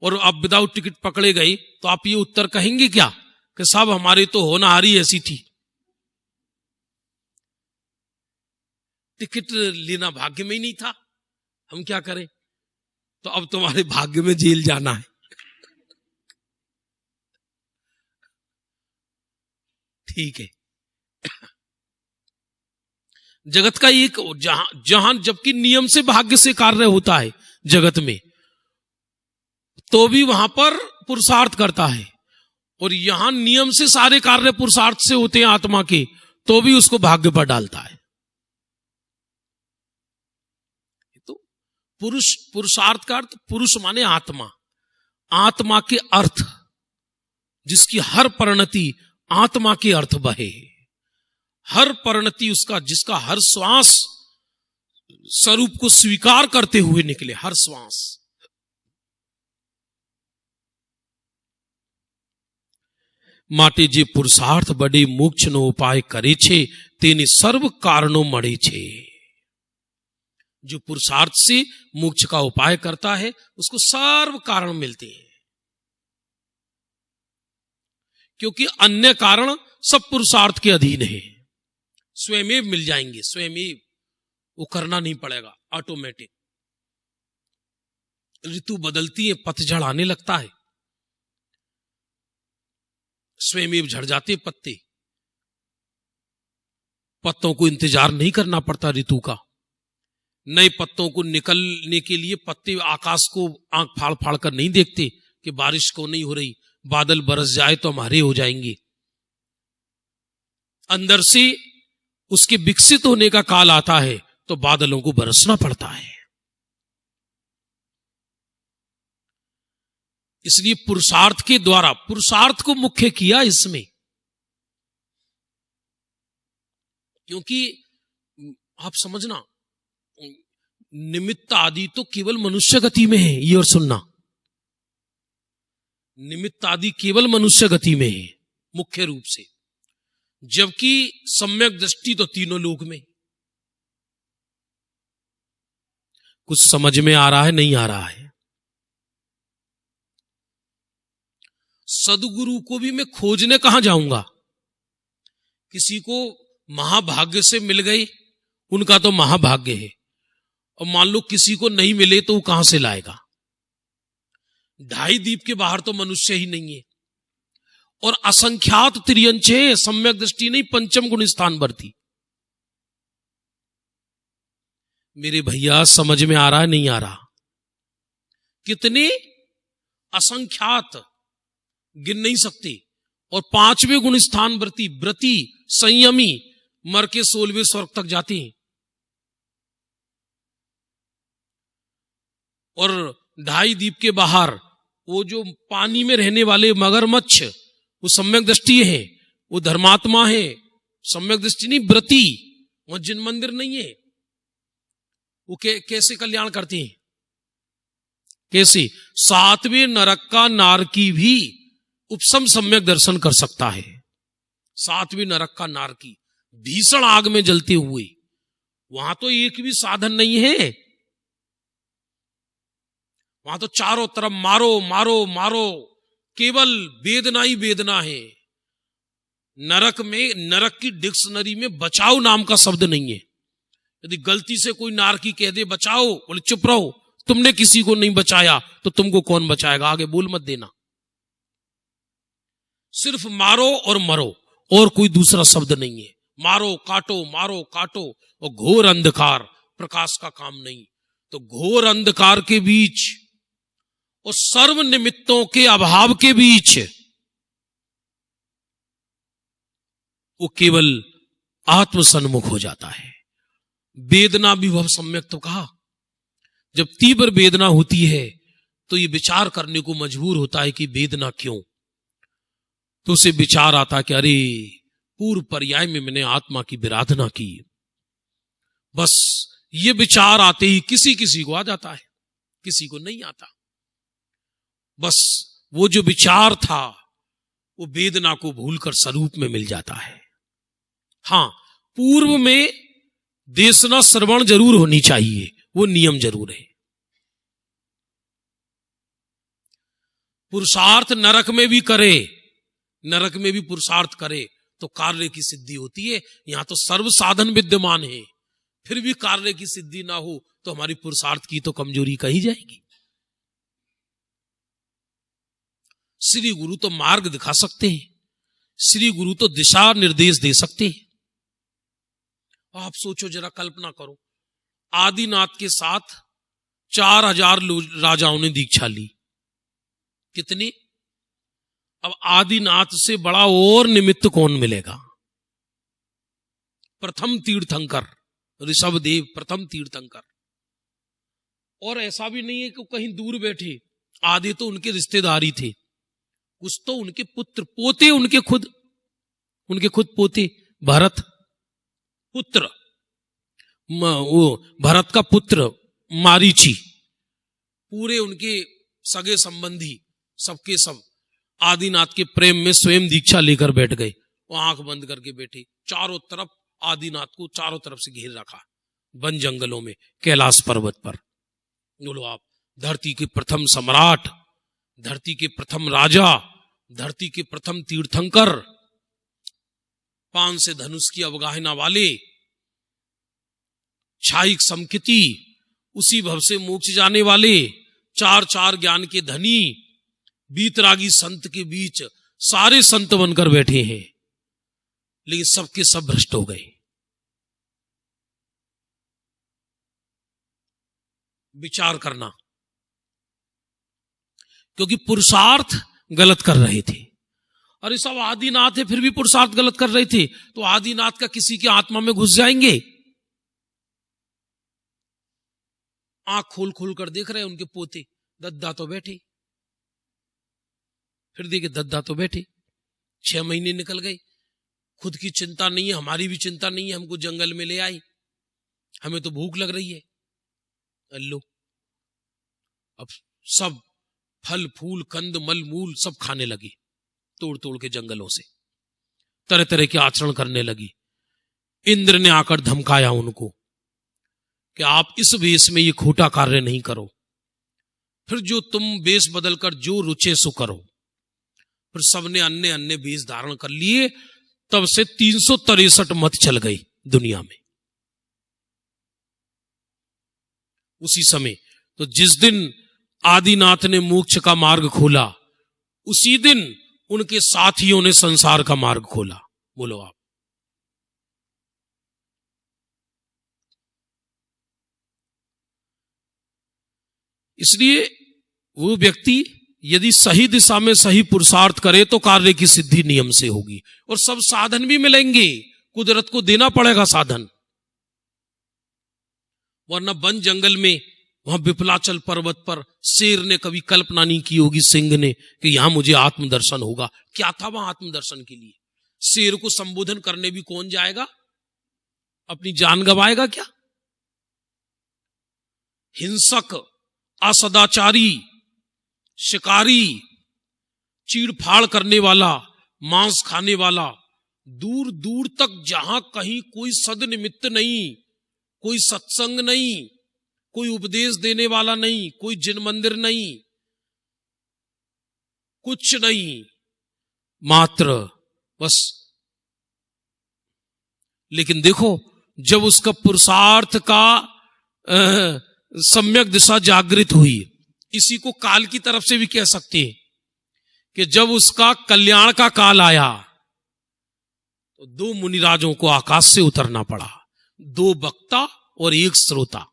और आप विदाउट टिकट पकड़े गए तो आप ये उत्तर कहेंगे क्या कि साहब हमारी तो होनहारी ऐसी थी, टिकट लेना भाग्य में ही नहीं था, हम क्या करें? तो अब तुम्हारे भाग्य में जेल जाना है। ठीक है, जगत का एक जहां जबकि नियम से भाग्य से कार्य होता है जगत में, तो भी वहां पर पुरुषार्थ करता है, और यहां नियम से सारे कार्य पुरुषार्थ से होते हैं आत्मा के, तो भी उसको भाग्य पर डालता है। तो पुरुषार्थ का अर्थ, पुरुष माने आत्मा, आत्मा के अर्थ, जिसकी हर परिणति आत्मा के अर्थ बहे, हर परिणति उसका, जिसका हर श्वास स्वरूप को स्वीकार करते हुए निकले, हर श्वास। माटे जे पुरुषार्थ बड़े मोक्ष नो उपाय करे छे तेने सर्व कारणों मड़े छे। जो पुरुषार्थ से मोक्ष का उपाय करता है उसको सर्व कारण मिलते हैं, क्योंकि अन्य कारण सब पुरुषार्थ के अधीन है, स्वयं मिल जाएंगे, स्वयं वो करना नहीं पड़ेगा, ऑटोमेटिक। ऋतु बदलती है, पतझड़ आने लगता है, स्वयं झड़ जाते पत्ते, पत्तों को इंतजार नहीं करना पड़ता ऋतु का। नए पत्तों को निकलने के लिए पत्ते आकाश को आंख फाड़ फाड़ कर नहीं देखते कि बारिश को नहीं हो रही, बादल बरस जाए तो हम हरे हो जाएंगे। अंदर से उसके विकसित होने का काल आता है तो बादलों को बरसना पड़ता है। इसलिए पुरुषार्थ के द्वारा, पुरुषार्थ को मुख्य किया इसमें, क्योंकि आप समझना, निमित्त आदि तो केवल मनुष्य गति में है, ये और सुनना, निमित्त आदि केवल मनुष्य गति में है मुख्य रूप से, जबकि सम्यक दृष्टि तो तीनों लोक में। कुछ समझ में आ रहा है, नहीं आ रहा है? सदगुरु को भी मैं खोजने कहां जाऊंगा? किसी को महाभाग्य से मिल गए, उनका तो महाभाग्य है, और मान लो किसी को नहीं मिले तो वो कहां से लाएगा? 2.5 दीप के बाहर तो मनुष्य ही नहीं है, और असंख्यात त्रियंचे, सम्यक दृष्टि नहीं, पंचम गुण स्थान बरती। मेरे भैया समझ में आ रहा है, नहीं आ रहा? कितने असंख्यात, गिन नहीं सकते, और 5वें गुण स्थान व्रती, व्रती संयमी, मर के 16वें स्वर्ग तक जाते हैं। और 2.5 दीप के बाहर वो जो पानी में रहने वाले मगरमच्छ, वो सम्यक दृष्टि है, वो धर्मात्मा है, सम्यक दृष्टि नहीं, व्रती, वहां जिन मंदिर नहीं है, वो कैसे कल्याण करती हैं? कैसे? सातवें नरक का नारकी भी उपशम सम्यक दर्शन कर सकता है। सातवें नरक का नारकी भीषण आग में जलते हुए, वहां तो एक भी साधन नहीं है, वहां तो चारों तरफ मारो मारो मारो, केवल वेदना ही वेदना है। नरक में, नरक की डिक्शनरी में बचाओ नाम का शब्द नहीं है। यदि गलती से कोई नारकी कह दे बचाओ, बोले चुप रहो, तुमने किसी को नहीं बचाया तो तुमको कौन बचाएगा, आगे बोल मत देना। सिर्फ मारो और मरो, और कोई दूसरा शब्द नहीं है। मारो काटो, मारो काटो, और घोर अंधकार, प्रकाश का काम नहीं। तो घोर अंधकार के बीच और सर्व निमित्तों के अभाव के बीच वो केवल आत्मसन्मुख हो जाता है। वेदना विभव सम्यक तो कहा, जब तीव्र वेदना होती है तो ये विचार करने को मजबूर होता है कि वेदना क्यों। तो उसे विचार आता कि अरे पूर्व पर्याय में मैंने आत्मा की विराधना की। बस ये विचार आते ही किसी किसी को आ जाता है, किसी को नहीं आता। बस वो जो विचार था वो वेदना को भूलकर स्वरूप में मिल जाता है। हां, पूर्व में देशना श्रवण जरूर होनी चाहिए, वो नियम जरूर है। पुरुषार्थ नरक में भी करे, नरक में भी पुरुषार्थ करे तो कार्य की सिद्धि होती है। यहां तो सर्व साधन विद्यमान है, फिर भी कार्य की सिद्धि ना हो तो हमारी पुरुषार्थ की तो कमजोरी कही जाएगी। श्री गुरु तो मार्ग दिखा सकते हैं, श्री गुरु तो दिशा निर्देश दे सकते हैं। आप सोचो जरा, कल्पना करो, आदिनाथ के साथ 4000 राजाओं ने दीक्षा ली। कितनी? अब आदिनाथ से बड़ा और निमित्त कौन मिलेगा? प्रथम तीर्थंकर ऋषभदेव, प्रथम तीर्थंकर। और ऐसा भी नहीं है कि कहीं दूर बैठे, आधे तो उनके रिश्तेदारी थे, कुछ तो उनके पुत्र पोते, उनके खुद पोते। भरत पुत्र, वो भरत का पुत्र मारीची, पूरे उनके सगे संबंधी सबके सब आदिनाथ के प्रेम में स्वयं दीक्षा लेकर बैठ गए। वो आंख बंद करके बैठे, चारों तरफ आदिनाथ को चारों तरफ से घेर रखा, वन जंगलों में, कैलाश पर्वत पर। बोलो आप, धरती के प्रथम सम्राट, धरती के प्रथम राजा, धरती के प्रथम तीर्थंकर, पान से धनुष की अवगाहना वाले, क्षायिक समकिति, उसी भव से मोक्ष जाने वाले, चार ज्ञान के धनी, बीतरागी संत के बीच सारे संत बनकर बैठे हैं, लेकिन सबके सब भ्रष्ट हो गए। विचार करना, क्योंकि पुरुषार्थ गलत कर रहे थे। अरे सब आदिनाथ है फिर भी पुरुषार्थ गलत कर रहे थे, तो आदिनाथ का किसी की आत्मा में घुस जाएंगे। आंख खोल खोल कर देख रहे उनके पोते, दद्दा तो बैठे, फिर देखे दद्दा तो बैठे। 6 महीने निकल गए, खुद की चिंता नहीं है, हमारी भी चिंता नहीं है, हमको जंगल में ले आई, हमें तो भूख लग रही है। अल्लो, अब सब फल फूल कंद मल मूल सब खाने लगी, तोड़ तोड़ के जंगलों से, तरह तरह के आचरण करने लगी। इंद्र ने आकर धमकाया उनको कि आप इस वेश में ये खोटा कार्य नहीं करो, फिर जो तुम वेश बदलकर जो रुचे सो करो। फिर सबने अन्य अन्य वेश धारण कर लिए, तब से 363 मत चल गई दुनिया में। उसी समय तो जिस दिन आदिनाथ ने मोक्ष का मार्ग खोला, उसी दिन उनके साथियों ने संसार का मार्ग खोला। बोलो आप, इसलिए वो व्यक्ति यदि सही दिशा में सही पुरुषार्थ करे तो कार्य की सिद्धि नियम से होगी, और सब साधन भी मिलेंगे, कुदरत को देना पड़ेगा साधन। वरना वन जंगल में, वहां विपलाचल पर्वत पर शेर ने कभी कल्पना नहीं की होगी, सिंह ने, कि यहां मुझे आत्मदर्शन होगा। क्या था वहां आत्मदर्शन के लिए? शेर को संबोधन करने भी कौन जाएगा? अपनी जान गवाएगा क्या? हिंसक, असदाचारी, शिकारी, चीड़फाड़ करने वाला, मांस खाने वाला, दूर दूर तक जहां कहीं कोई सदनिमित्त नहीं, कोई सत्संग नहीं, कोई उपदेश देने वाला नहीं, कोई जिन मंदिर नहीं, कुछ नहीं, मात्र बस। लेकिन देखो, जब उसका पुरुषार्थ का सम्यक दिशा जागृत हुई, इसी को काल की तरफ से भी कह सकते हैं कि जब उसका कल्याण का काल आया तो 2 मुनिराजों को आकाश से उतरना पड़ा, 2 वक्ता और 1 श्रोता।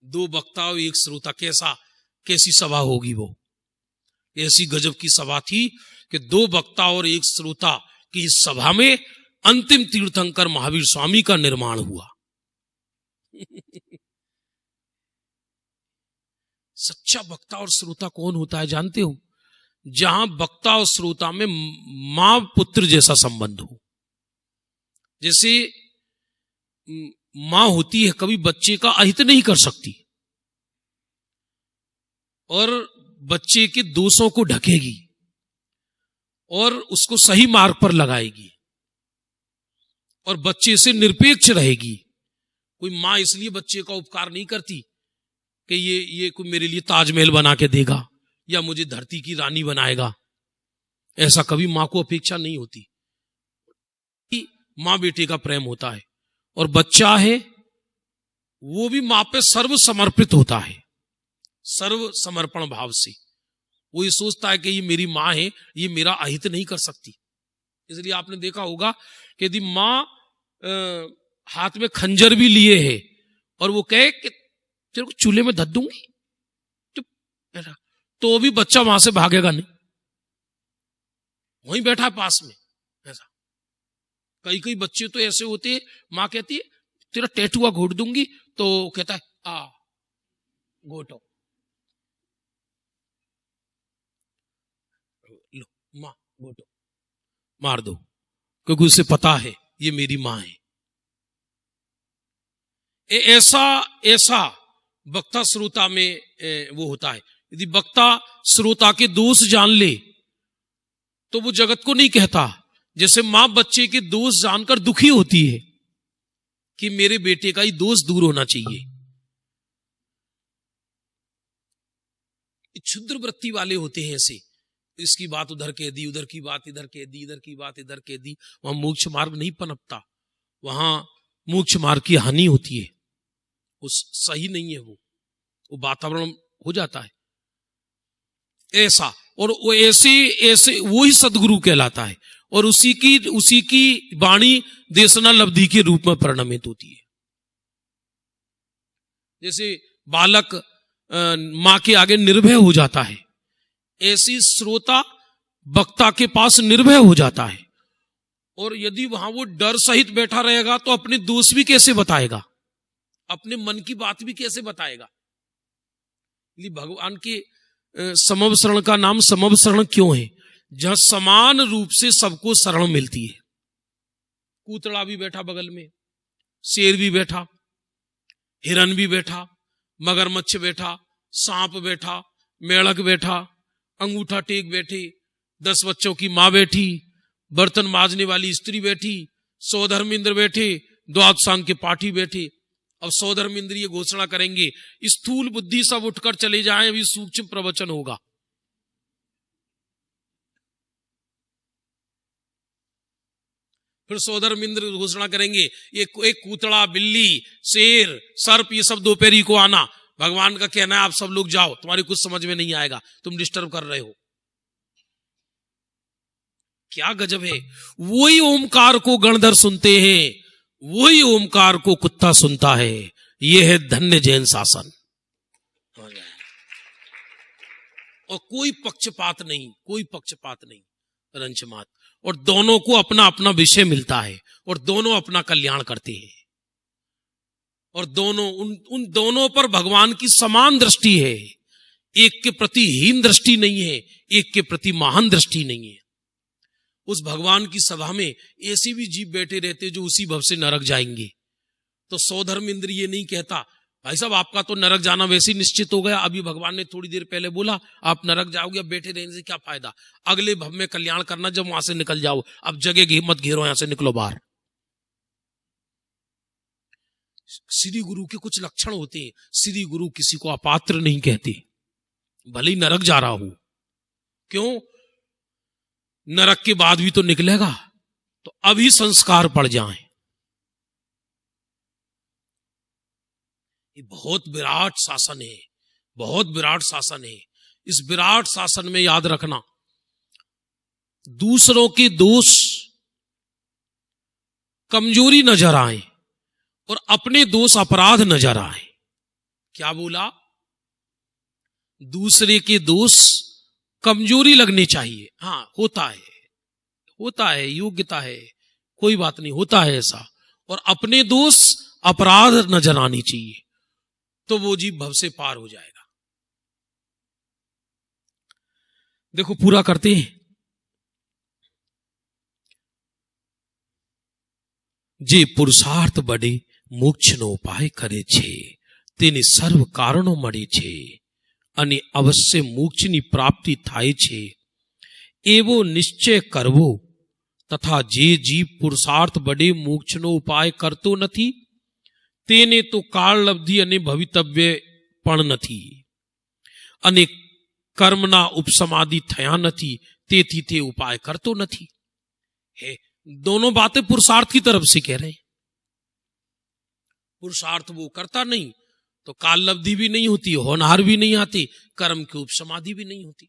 2 वक्ता और 1 श्रोता, कैसी सभा होगी वो? ऐसी गजब की सभा थी कि 2 वक्ता और 1 श्रोता की इस सभा में अंतिम तीर्थंकर महावीर स्वामी का निर्माण हुआ। सच्चा वक्ता और श्रोता कौन होता है जानते हो? जहां वक्ता और श्रोता में मां पुत्र जैसा संबंध हो। जैसे मां होती है, कभी बच्चे का अहित नहीं कर सकती और बच्चे के दोषों को ढकेगी और उसको सही मार्ग पर लगाएगी और बच्चे से निरपेक्ष रहेगी। कोई मां इसलिए बच्चे का उपकार नहीं करती कि ये कोई मेरे लिए ताजमहल बना के देगा या मुझे धरती की रानी बनाएगा। ऐसा कभी मां को अपेक्षा नहीं होती। मां बेटे का प्रेम होता है और बच्चा है वो भी मां पे सर्व समर्पित होता है, सर्व समर्पण भाव से। वो ये सोचता है कि ये मेरी मां है, ये मेरा अहित नहीं कर सकती। इसलिए आपने देखा होगा कि यदि मां हाथ में खंजर भी लिए है और वो कहे कि तेरे को चूल्हे में धत दूंगी, चुप बैठा, तो भी बच्चा वहां से भागेगा नहीं, वहीं बैठा है पास में। ऐसा कई बच्चे तो ऐसे होते हैं, मां कहती है तेरा टैटुआ घोट दूंगी, तो कहता है आ घोटो, लो मां घोटो, मार दो, क्योंकि उसे पता है ये मेरी मां है। ऐसा वक्ता श्रोता में वो होता है। यदि वक्ता श्रोता के दोष जान ले तो वो जगत को नहीं कहता। जैसे मां बच्चे के दोष जानकर दुखी होती है कि मेरे बेटे का ही दोष दूर होना चाहिए। क्षुद्र वृत्ति वाले होते हैं ऐसे, इसकी बात उधर कह दी, उधर की बात इधर कह दी, इधर की बात इधर कह दी। वहां मोक्ष मार्ग नहीं पनपता, वहां मोक्ष मार्ग की हानि होती है। उस सही नहीं है, वो वातावरण हो जाता है ऐसा। और वो ऐसे वो ही सदगुरु कहलाता है और उसी की वाणी देशना लब्धि के रूप में परिणमित होती है। जैसे बालक मां के आगे निर्भय हो जाता है, ऐसी श्रोता वक्ता के पास निर्भय हो जाता है। और यदि वहां वो डर सहित बैठा रहेगा तो अपने दोष भी कैसे बताएगा, अपने मन की बात भी कैसे बताएगा। भगवान के समव शरण का नाम समव शरण क्यों है? जहां समान रूप से सबको शरण मिलती है। कूतड़ा भी बैठा बगल में, शेर भी बैठा, हिरन भी बैठा, मगरमच्छ बैठा, सांप बैठा, मेढक बैठा, अंगूठा टेक बैठे, 10 बच्चों की मां बैठी, बर्तन मांजने वाली स्त्री बैठी, 100 धर्मेंद्र बैठे, द्वादशांग के पाठी बैठे। अब 100 धर्मेंद्र ये घोषणा करेंगे, स्थूल बुद्धि सब उठकर चले जाएं, अभी सूक्ष्म प्रवचन होगा। फिर 100 धर्मेंद्र घोषणा करेंगे, एक कूतड़ा, बिल्ली, शेर, सर्प, ये सब दोपहरी को आना। भगवान का कहना है आप सब लोग जाओ, तुम्हारी कुछ समझ में नहीं आएगा, तुम डिस्टर्ब कर रहे हो। क्या गजब है। वही ओमकार को गणधर सुनते हैं, वही ओमकार को कुत्ता सुनता है। यह है धन्य जैन शासन। और कोई पक्षपात नहीं, कोई पक्षपात नहीं, रंचमात। और दोनों को अपना अपना विषय मिलता है और दोनों अपना कल्याण करते हैं। और दोनों उन दोनों पर भगवान की समान दृष्टि है। एक के प्रति हीन दृष्टि नहीं है, एक के प्रति महान दृष्टि नहीं है। उस भगवान की सभा में ऐसे भी जीव बैठे रहते जो उसी भव से नरक जाएंगे। तो सौधर्म इंद्र ये नहीं कहता भाई साहब आपका तो नरक जाना वैसे ही निश्चित हो गया, अभी भगवान ने थोड़ी देर पहले बोला आप नरक जाओगे, अब बैठे रहने से क्या फायदा, अगले भव में कल्याण करना, जब वहां से निकल जाओ, अब जगह मत घेरो, यहां से निकलो बाहर। श्री गुरु के कुछ लक्षण होते हैं। श्री गुरु किसी को अपात्र नहीं कहते, भले ही नरक जा रहा हो। क्यों? नरक के बाद भी तो निकलेगा, तो अभी संस्कार पड़ जाएं। ये बहुत विराट शासन है, बहुत विराट शासन है। इस विराट शासन में याद रखना, दूसरों के दोष कमजोरी नजर आए और अपने दोष अपराध नजर आए। क्या बोला? दूसरे के दोष कमजोरी लगनी चाहिए। हाँ, होता है, योग्यता है, कोई बात नहीं, होता है ऐसा। और अपने दोष अपराध नजर आनी चाहिए, तो वो जीव भव से पार हो जाएगा। देखो पूरा करते हैं। जे पुरुषार्थ बड़े मोक्ष नो उपाय करे छे, तेने सर्व कारणों मळे छे અને અવશ્ય મોક્ષની પ્રાપ્તિ થાય છે, એવો નિશ્ચય કરવો તથા જે જીવ પુરુષાર્થ બડે મોક્ષનો ઉપાય કરતો નથી તેને તો કાળલબ્ધિ અને ભવિતવ્ય પણ નથી અને કર્મના ઉપસમાધિ થયા નથી, તેથી તે ઉપાય કરતો નથી। है दोनों बातें पुरुषार्थ की तरफ से कह रहे हैं। पुरुषार्थ वो करता नहीं तो काल लब्धि भी नहीं होती, होनहार भी नहीं आती, कर्म की उपसमाधि भी नहीं होती।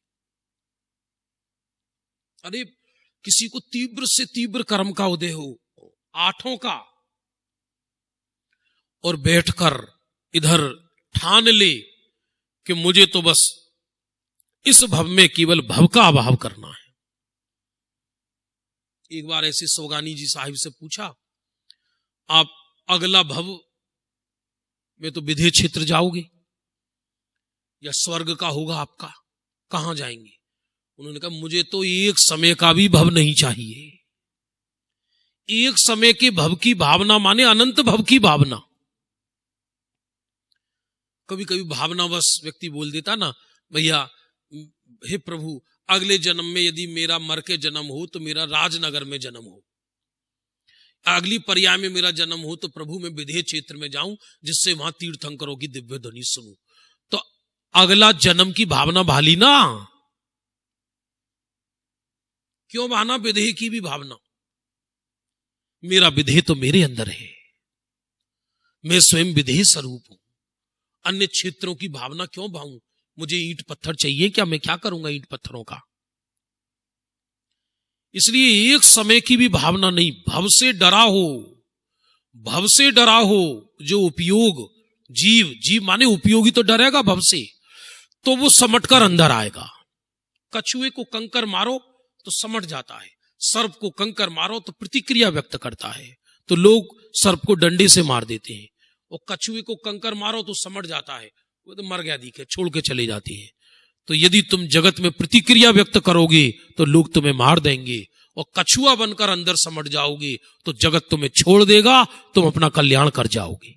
अरे किसी को तीव्र से तीव्र कर्म का उदय हो, 8 का, और बैठकर इधर ठान ले कि मुझे तो बस इस भव में केवल भव का अभाव करना है। एक बार ऐसे सोगानी जी साहिब से पूछा, आप अगला भव में तो विधेय क्षेत्र जाओगे या स्वर्ग का होगा आपका, कहां जाएंगे? उन्होंने कहा मुझे तो एक समय का भी भव नहीं चाहिए। एक समय के भव की भावना माने अनंत भव की भावना। कभी कभी भावनावश व्यक्ति बोल देता ना, भैया हे प्रभु अगले जन्म में यदि मेरा मर के जन्म हो तो मेरा राजनगर में जन्म हो, अगली पर्याय में मेरा जन्म हो तो प्रभु मैं विधेय क्षेत्र में जाऊं जिससे वहां तीर्थंकरों की दिव्य ध्वनि सुनूं। तो अगला जन्म की भावना भाली ना, क्यों बहाना? विधेय की भी भावना। मेरा विधेय तो मेरे अंदर है, मैं स्वयं विधेय स्वरूप हूं, अन्य क्षेत्रों की भावना क्यों भाऊं? मुझे ईंट पत्थर चाहिए क्या? मैं क्या करूंगा ईंट पत्थरों का? इसलिए एक समय की भी भावना नहीं, भव से डरा हो, भव से डरा हो। जो उपयोग जीव माने उपयोगी तो डरेगा भव से, तो वो समटकर अंदर आएगा। कछुए को कंकर मारो तो समट जाता है, सर्प को कंकर मारो तो प्रतिक्रिया व्यक्त करता है। तो लोग सर्प को डंडे से मार देते हैं, और कछुए को कंकर मारो तो समट जाता है, वो तो मर गया दिखे, छोड़ के चले जाती है। तो यदि तुम जगत में प्रतिक्रिया व्यक्त करोगे तो लोग तुम्हें मार देंगे, और कछुआ बनकर अंदर समट जाओगे तो जगत तुम्हें छोड़ देगा, तुम अपना कल्याण कर जाओगे।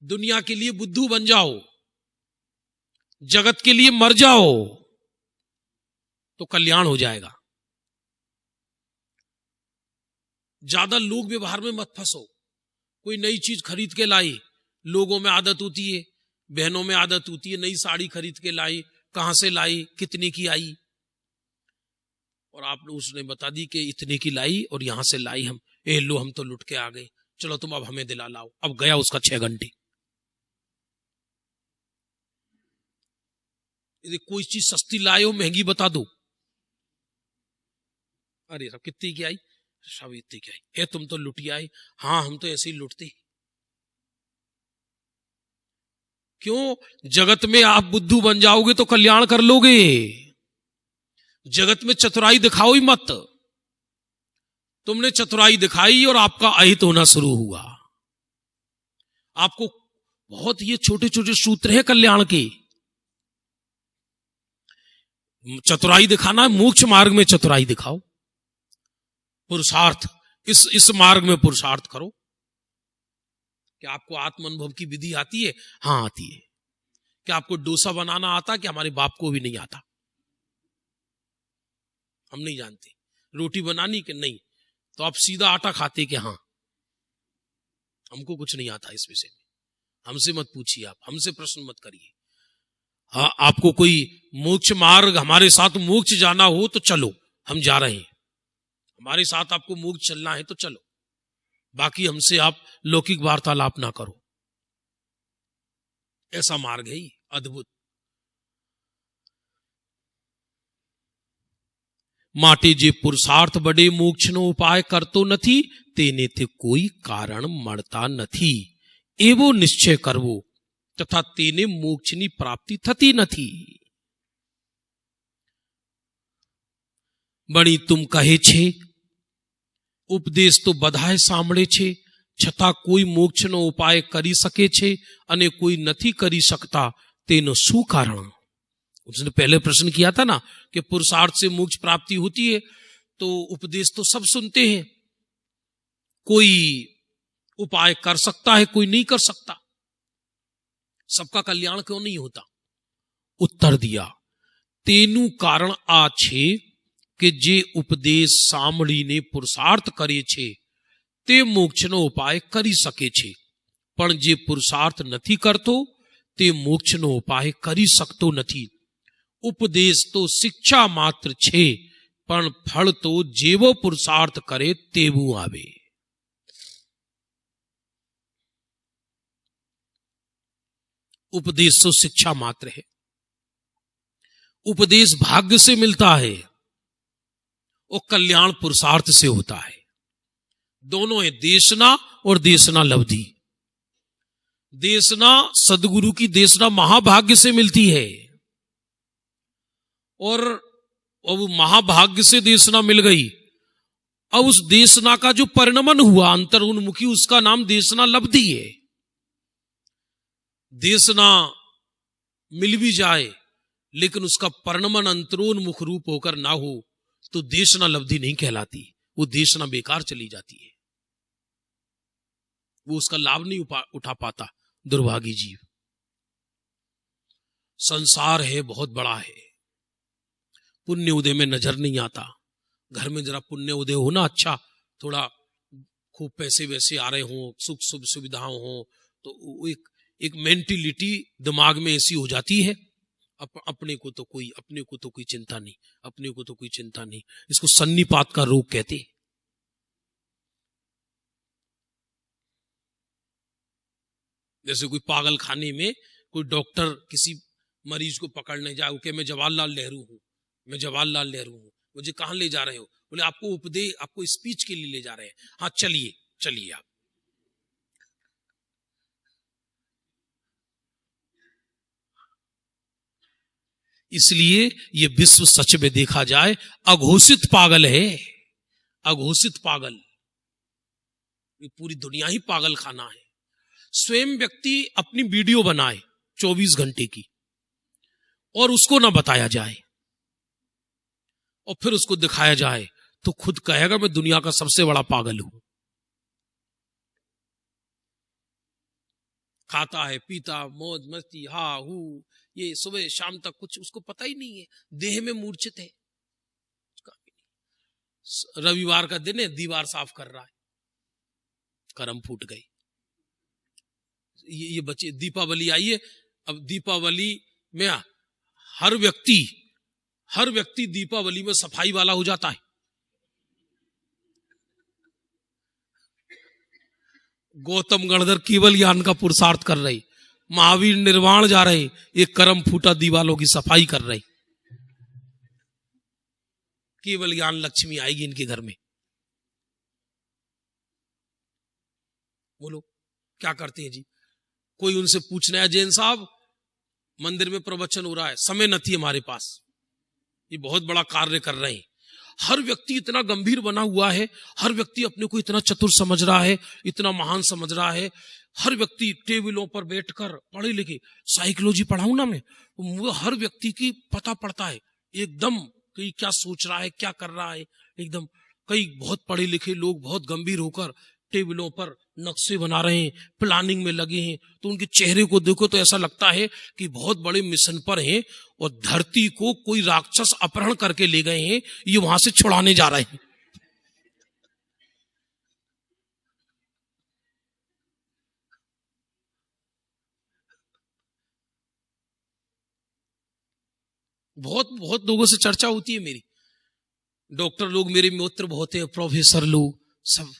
दुनिया के लिए बुद्धू बन जाओ, जगत के लिए मर जाओ तो कल्याण हो जाएगा। ज्यादा लोक व्यवहार में मत फंसो। कोई नई चीज खरीद के लाई, लोगों में आदत होती है, बहनों में आदत होती है, नई साड़ी खरीद के लाई, कहां से लाई, कितने की आई, और आपने उसने बता दी कि इतने की लाई और यहां से लाई हम, लो हम तो लुट के आ गए, चलो तुम अब हमें दिला लाओ। अब गया उसका 6 घंटे। यदि कोई चीज सस्ती लाए हो महंगी बता दो, अरे सब कितनी की आई, सब इतनी की आई, तुम तो लुटी आई। हाँ हम तो ऐसे ही लुटते। क्यों? जगत में आप बुद्धू बन जाओगे तो कल्याण कर लोगे। जगत में चतुराई दिखाओ ही मत। तुमने चतुराई दिखाई और आपका अहित होना शुरू हुआ। आपको बहुत ये छोटे छोटे सूत्र है कल्याण के। चतुराई दिखाना है, मोक्ष मार्ग में चतुराई दिखाओ। पुरुषार्थ, इस मार्ग में पुरुषार्थ करो। क्या आपको आत्म अनुभव की विधि आती है? हाँ आती है। क्या आपको डोसा बनाना आता? कि हमारे बाप को भी नहीं आता, हम नहीं जानते। रोटी बनानी कि नहीं, तो आप सीधा आटा खाते कि हाँ, हमको कुछ नहीं आता इस विषय में, हमसे मत पूछिए, आप हमसे प्रश्न मत करिए। हाँ, आपको कोई मोक्ष मार्ग, हमारे साथ मोक्ष जाना हो तो चलो, हम जा रहे हैं, हमारे साथ आपको मोक्ष चलना है तो चलो, बाकी हमसे आप लौकिक वार्तालाप ना करो। ऐसा मार्ग है ये अद्भुत। માટે જે પુરુષાર્થ બડે મોક્ષનો ઉપાય કરતો નથી તેને તે કોઈ કારણ મળતા નથી એવો નિશ્ચય કરવો તથા તેને મોક્ષની પ્રાપ્તિ થતી નથી। બણી તુમ કહે છે ઉપદેશ તો બધાએ સાંભળે છે છતાં કોઈ મોક્ષનો ઉપાય કરી શકે છે અને કોઈ નથી કરી શકતા, તેનું શું કારણ? उसने पहले प्रश्न किया था ना कि पुरुषार्थ से मोक्ष प्राप्ति होती है, तो उपदेश तो सब सुनते हैं, कोई उपाय कर सकता है, कोई नहीं कर सकता, सबका कल्याण क्यों नहीं होता? उत्तर दिया, तेनु कारण आ छे कि जे उपदेश सांभळीने पुरुषार्थ करे छे ते मोक्षनो उपाय करी सके छे, पण जे पुरुषार्थ नहीं करतो ते मोक्षनो उपाय करी सकतो नहीं। उपदेश तो शिक्षा मात्र छे, पण फल तो जेवो पुरुषार्थ करे तेवू आवे। उपदेश तो शिक्षा मात्र है, उपदेश भाग्य से मिलता है और कल्याण पुरुषार्थ से होता है। दोनों है, देशना और देशना लब्धि। देशना सदगुरु की देशना महाभाग्य से मिलती है, और अब महाभाग्य से देशना मिल गई, अब उस देशना का जो परिणमन हुआ अंतर उन्मुखी, उसका नाम देशना लब्धि है। देशना मिल भी जाए लेकिन उसका परिणमन अंतरोन्मुख रूप होकर ना हो तो देशना लब्धि नहीं कहलाती, वो देशना बेकार चली जाती है, वो उसका लाभ नहीं उठा पाता दुर्भागी जीव। संसार है बहुत बड़ा है, पुण्य उदय में नजर नहीं आता। घर में जरा पुण्य उदय हो ना, अच्छा थोड़ा खूब पैसे वैसे आ रहे हों, सुख सुविधाओं हो, तो एक मेंटिलिटी दिमाग में ऐसी हो जाती है, अपने को तो कोई चिंता नहीं, अपने को तो कोई चिंता नहीं। इसको सन्निपात का रोग कहते। जैसे कोई पागल खाने में कोई डॉक्टर किसी मरीज को पकड़ने जाए, कि मैं जवाहरलाल नेहरू हूं, मैं जवाहरलाल नेहरू हूं, मुझे कहां ले जा रहे हो? बोले आपको उपदेश, आपको स्पीच के लिए ले जा रहे हैं। हाँ चलिए चलिए आप। इसलिए ये विश्व सच में देखा जाए अघोषित पागल है, अघोषित पागल। ये पूरी दुनिया ही पागल खाना है। स्वयं व्यक्ति अपनी वीडियो बनाए 24 घंटे की और उसको ना बताया जाए और फिर उसको दिखाया जाए तो खुद कहेगा मैं दुनिया का सबसे बड़ा पागल हूं। खाता है, पीता, मौज मस्ती, हा हू, ये सुबह शाम तक कुछ उसको पता ही नहीं है, देह में मूर्छित है। रविवार का दिन है, दीवार साफ कर रहा है, कर्म फूट गई। ये बच्चे, दीपावली आई है, अब दीपावली में हर व्यक्ति दीपावली में सफाई वाला हो जाता है। गौतम गणधर केवल ज्ञान का पुरुषार्थ कर रहे, महावीर निर्वाण जा रहे, एक कर्म फूटा दीवालों की सफाई कर रहे। केवल ज्ञान लक्ष्मी आएगी इनके घर में। बोलो क्या करते हैं जी? कोई उनसे पूछना है, जैन साहब मंदिर में प्रवचन हो रहा है, समय नहीं हमारे पास, ये बहुत बड़ा कार्य कर रहे हैं। हर व्यक्ति इतना गंभीर बना हुआ है, हर व्यक्ति अपने को इतना चतुर समझ रहा है, इतना महान समझ रहा है। हर व्यक्ति टेबलों पर बैठकर पढ़े लिखे, साइकोलॉजी पढ़ाऊं ना मैं, वो हर व्यक्ति की पता पड़ता है, एकदम कहीं क्या सोच रहा है, क्या कर रहा है, एकदम। कई बहुत पढ़े लिखे लोग बहुत गंभीर होकर टेबलों पर नक्शे बना रहे हैं, प्लानिंग में लगे हैं, तो उनके चेहरे को देखो तो ऐसा लगता है कि बहुत बड़े मिशन पर हैं और धरती को कोई राक्षस अपहरण करके ले गए हैं, ये वहां से छुड़ाने जा रहे हैं। बहुत बहुत लोगों से चर्चा होती है मेरी, डॉक्टर लोग मेरे मित्र बहुत हैं, प्रोफेसर लोग सब,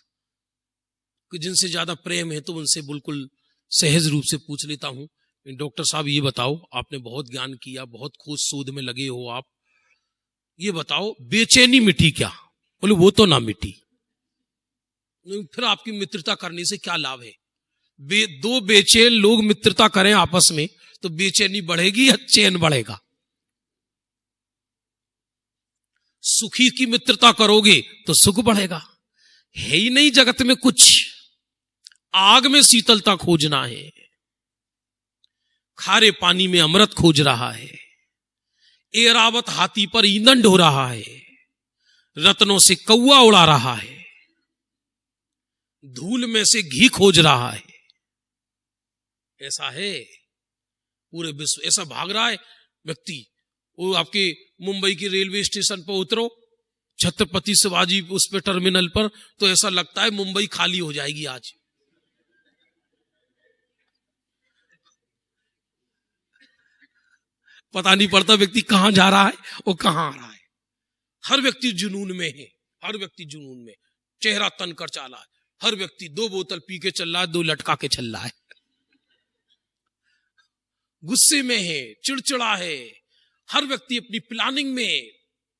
जिनसे ज्यादा प्रेम है तो उनसे बिल्कुल सहज रूप से पूछ लेता हूं, डॉक्टर साहब ये बताओ, आपने बहुत ज्ञान किया, बहुत खोज शोध में लगे हो आप, ये बताओ बेचैनी मिटी क्या? बोले वो तो ना मिटी। फिर आपकी मित्रता करने से क्या लाभ है? दो बेचैन लोग मित्रता करें आपस में तो बेचैनी बढ़ेगी या चैन बढ़ेगा? सुखी की मित्रता करोगे तो सुख बढ़ेगा। है ही नहीं जगत में कुछ, आग में शीतलता खोजना है, खारे पानी में अमृत खोज रहा है, एरावत हाथी पर ईंधन ढो रहा है, रत्नों से कौवा उड़ा रहा है, धूल में से घी खोज रहा है। ऐसा है पूरे विश्व, ऐसा भाग रहा है व्यक्ति। वो आपके मुंबई की रेलवे स्टेशन पर उतरो, छत्रपति शिवाजी उस पे टर्मिनल पर, तो ऐसा लगता है मुंबई खाली हो जाएगी आज। पता नहीं पड़ता व्यक्ति कहां जा रहा है और कहां आ रहा है। हर व्यक्ति जुनून में है, हर व्यक्ति जुनून में, चेहरा तन कर चाला है, हर व्यक्ति 2 बोतल पी के चल रहा है, 2 लटका के चल रहा है, गुस्से में है, चिड़चिड़ा है, हर व्यक्ति अपनी प्लानिंग में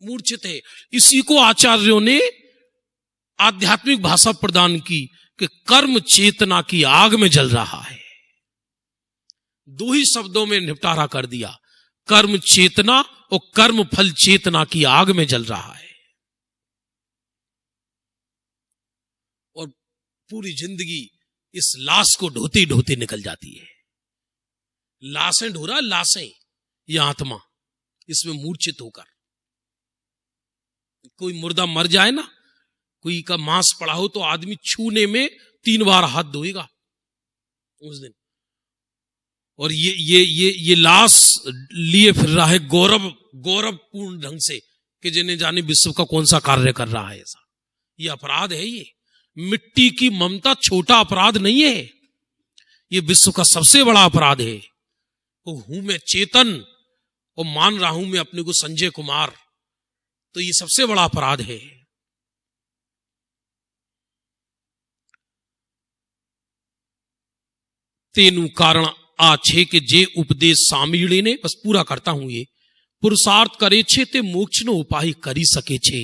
मूर्छित है। इसी को आचार्यों ने आध्यात्मिक भाषा प्रदान की कि कर्म चेतना की आग में जल रहा है। 2 ही शब्दों में निपटारा कर दिया, कर्म चेतना और कर्म फल चेतना की आग में जल रहा है। और पूरी जिंदगी इस लाश को ढोते ढोते निकल जाती है। लाशें ढो रहा, लाशें, यह आत्मा इसमें मूर्छित होकर। कोई मुर्दा मर जाए ना, कोई का मांस पड़ा हो तो आदमी छूने में 3 बार हाथ धोएगा उस दिन। और ये लाश लिए फिर रहा है गौरवपूर्ण ढंग से कि जिन्हें जाने विश्व का कौन सा कार्य कर रहा है। ऐसा ये अपराध है। ये मिट्टी की ममता छोटा अपराध नहीं है, ये विश्व का सबसे बड़ा अपराध है। तो हूं मैं चेतन और मान रहा हूं मैं अपने को संजय कुमार, तो ये सबसे बड़ा अपराध है। तेनु कारण आछे के जे उपदेश सामीड़ी ने, बस पूरा करता हूं ये, पुरुषार्थ करे छे ते मोक्ष नो उपाय करी सके छे,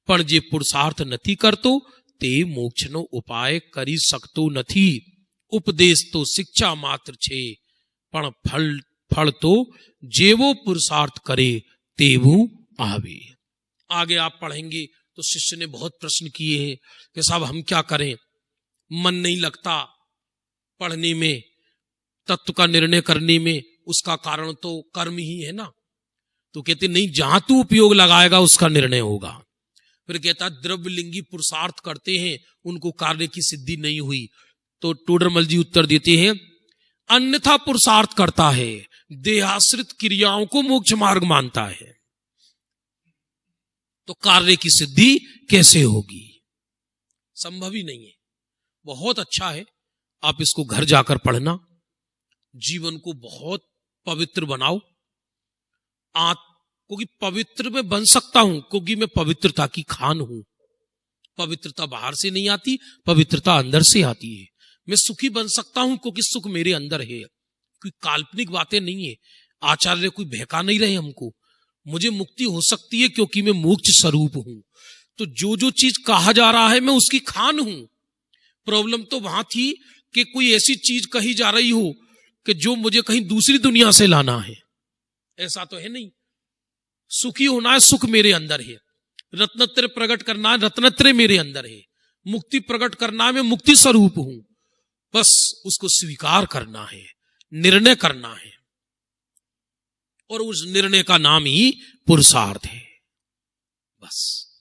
पण जे पुरुषार्थ नथी करतो ते मोक्ष नो उपाय करी सकतो नथी। उपदेश तो शिक्षा मात्र छे, पण फल तो जेवो पुरुषार्थ करे तेवो आवे। आगे आप पढ़ेंगे तो शिष्य ने बहुत प्रश्न किए हैं कि साहब हम क्या करें, मन नहीं लगता पढ़ने में, तत्व का निर्णय करने में, उसका कारण तो कर्म ही है ना। तो कहते नहीं, जहां तू उपयोग लगाएगा उसका निर्णय होगा। फिर कहता द्रव्यलिंगी पुरुषार्थ करते हैं, उनको कार्य की सिद्धि नहीं हुई, तो टोडरमल जी उत्तर देते हैं अन्यथा पुरुषार्थ करता है, देहाश्रित क्रियाओं को मोक्ष मार्ग मानता है, तो कार्य की सिद्धि कैसे होगी? संभव ही नहीं है। बहुत अच्छा है, आप इसको घर जाकर पढ़ना, जीवन को बहुत पवित्र बनाओ। क्योंकि पवित्र में बन सकता हूं क्योंकि मैं पवित्रता की खान हूं। पवित्रता बाहर से नहीं आती, पवित्रता अंदर से आती है। मैं सुखी बन सकता हूं क्योंकि सुख मेरे अंदर है। कोई काल्पनिक बातें नहीं है, आचार्य कोई बहका नहीं रहे हमको। मुझे मुक्ति हो सकती है क्योंकि मैं मोक्ष स्वरूप हूं। तो जो जो चीज कहा जा रहा है मैं उसकी खान हूं। प्रॉब्लम तो वहां थी कि कोई ऐसी चीज कही जा रही हो कि जो मुझे कहीं दूसरी दुनिया से लाना है। ऐसा तो है नहीं। सुखी होना है, सुख मेरे अंदर है। रत्नत्रय प्रकट करना है, रत्नत्रय मेरे अंदर है। मुक्ति प्रकट करना है, मैं मुक्ति स्वरूप हूं। बस उसको स्वीकार करना है, निर्णय करना है और उस निर्णय का नाम ही पुरुषार्थ है। बस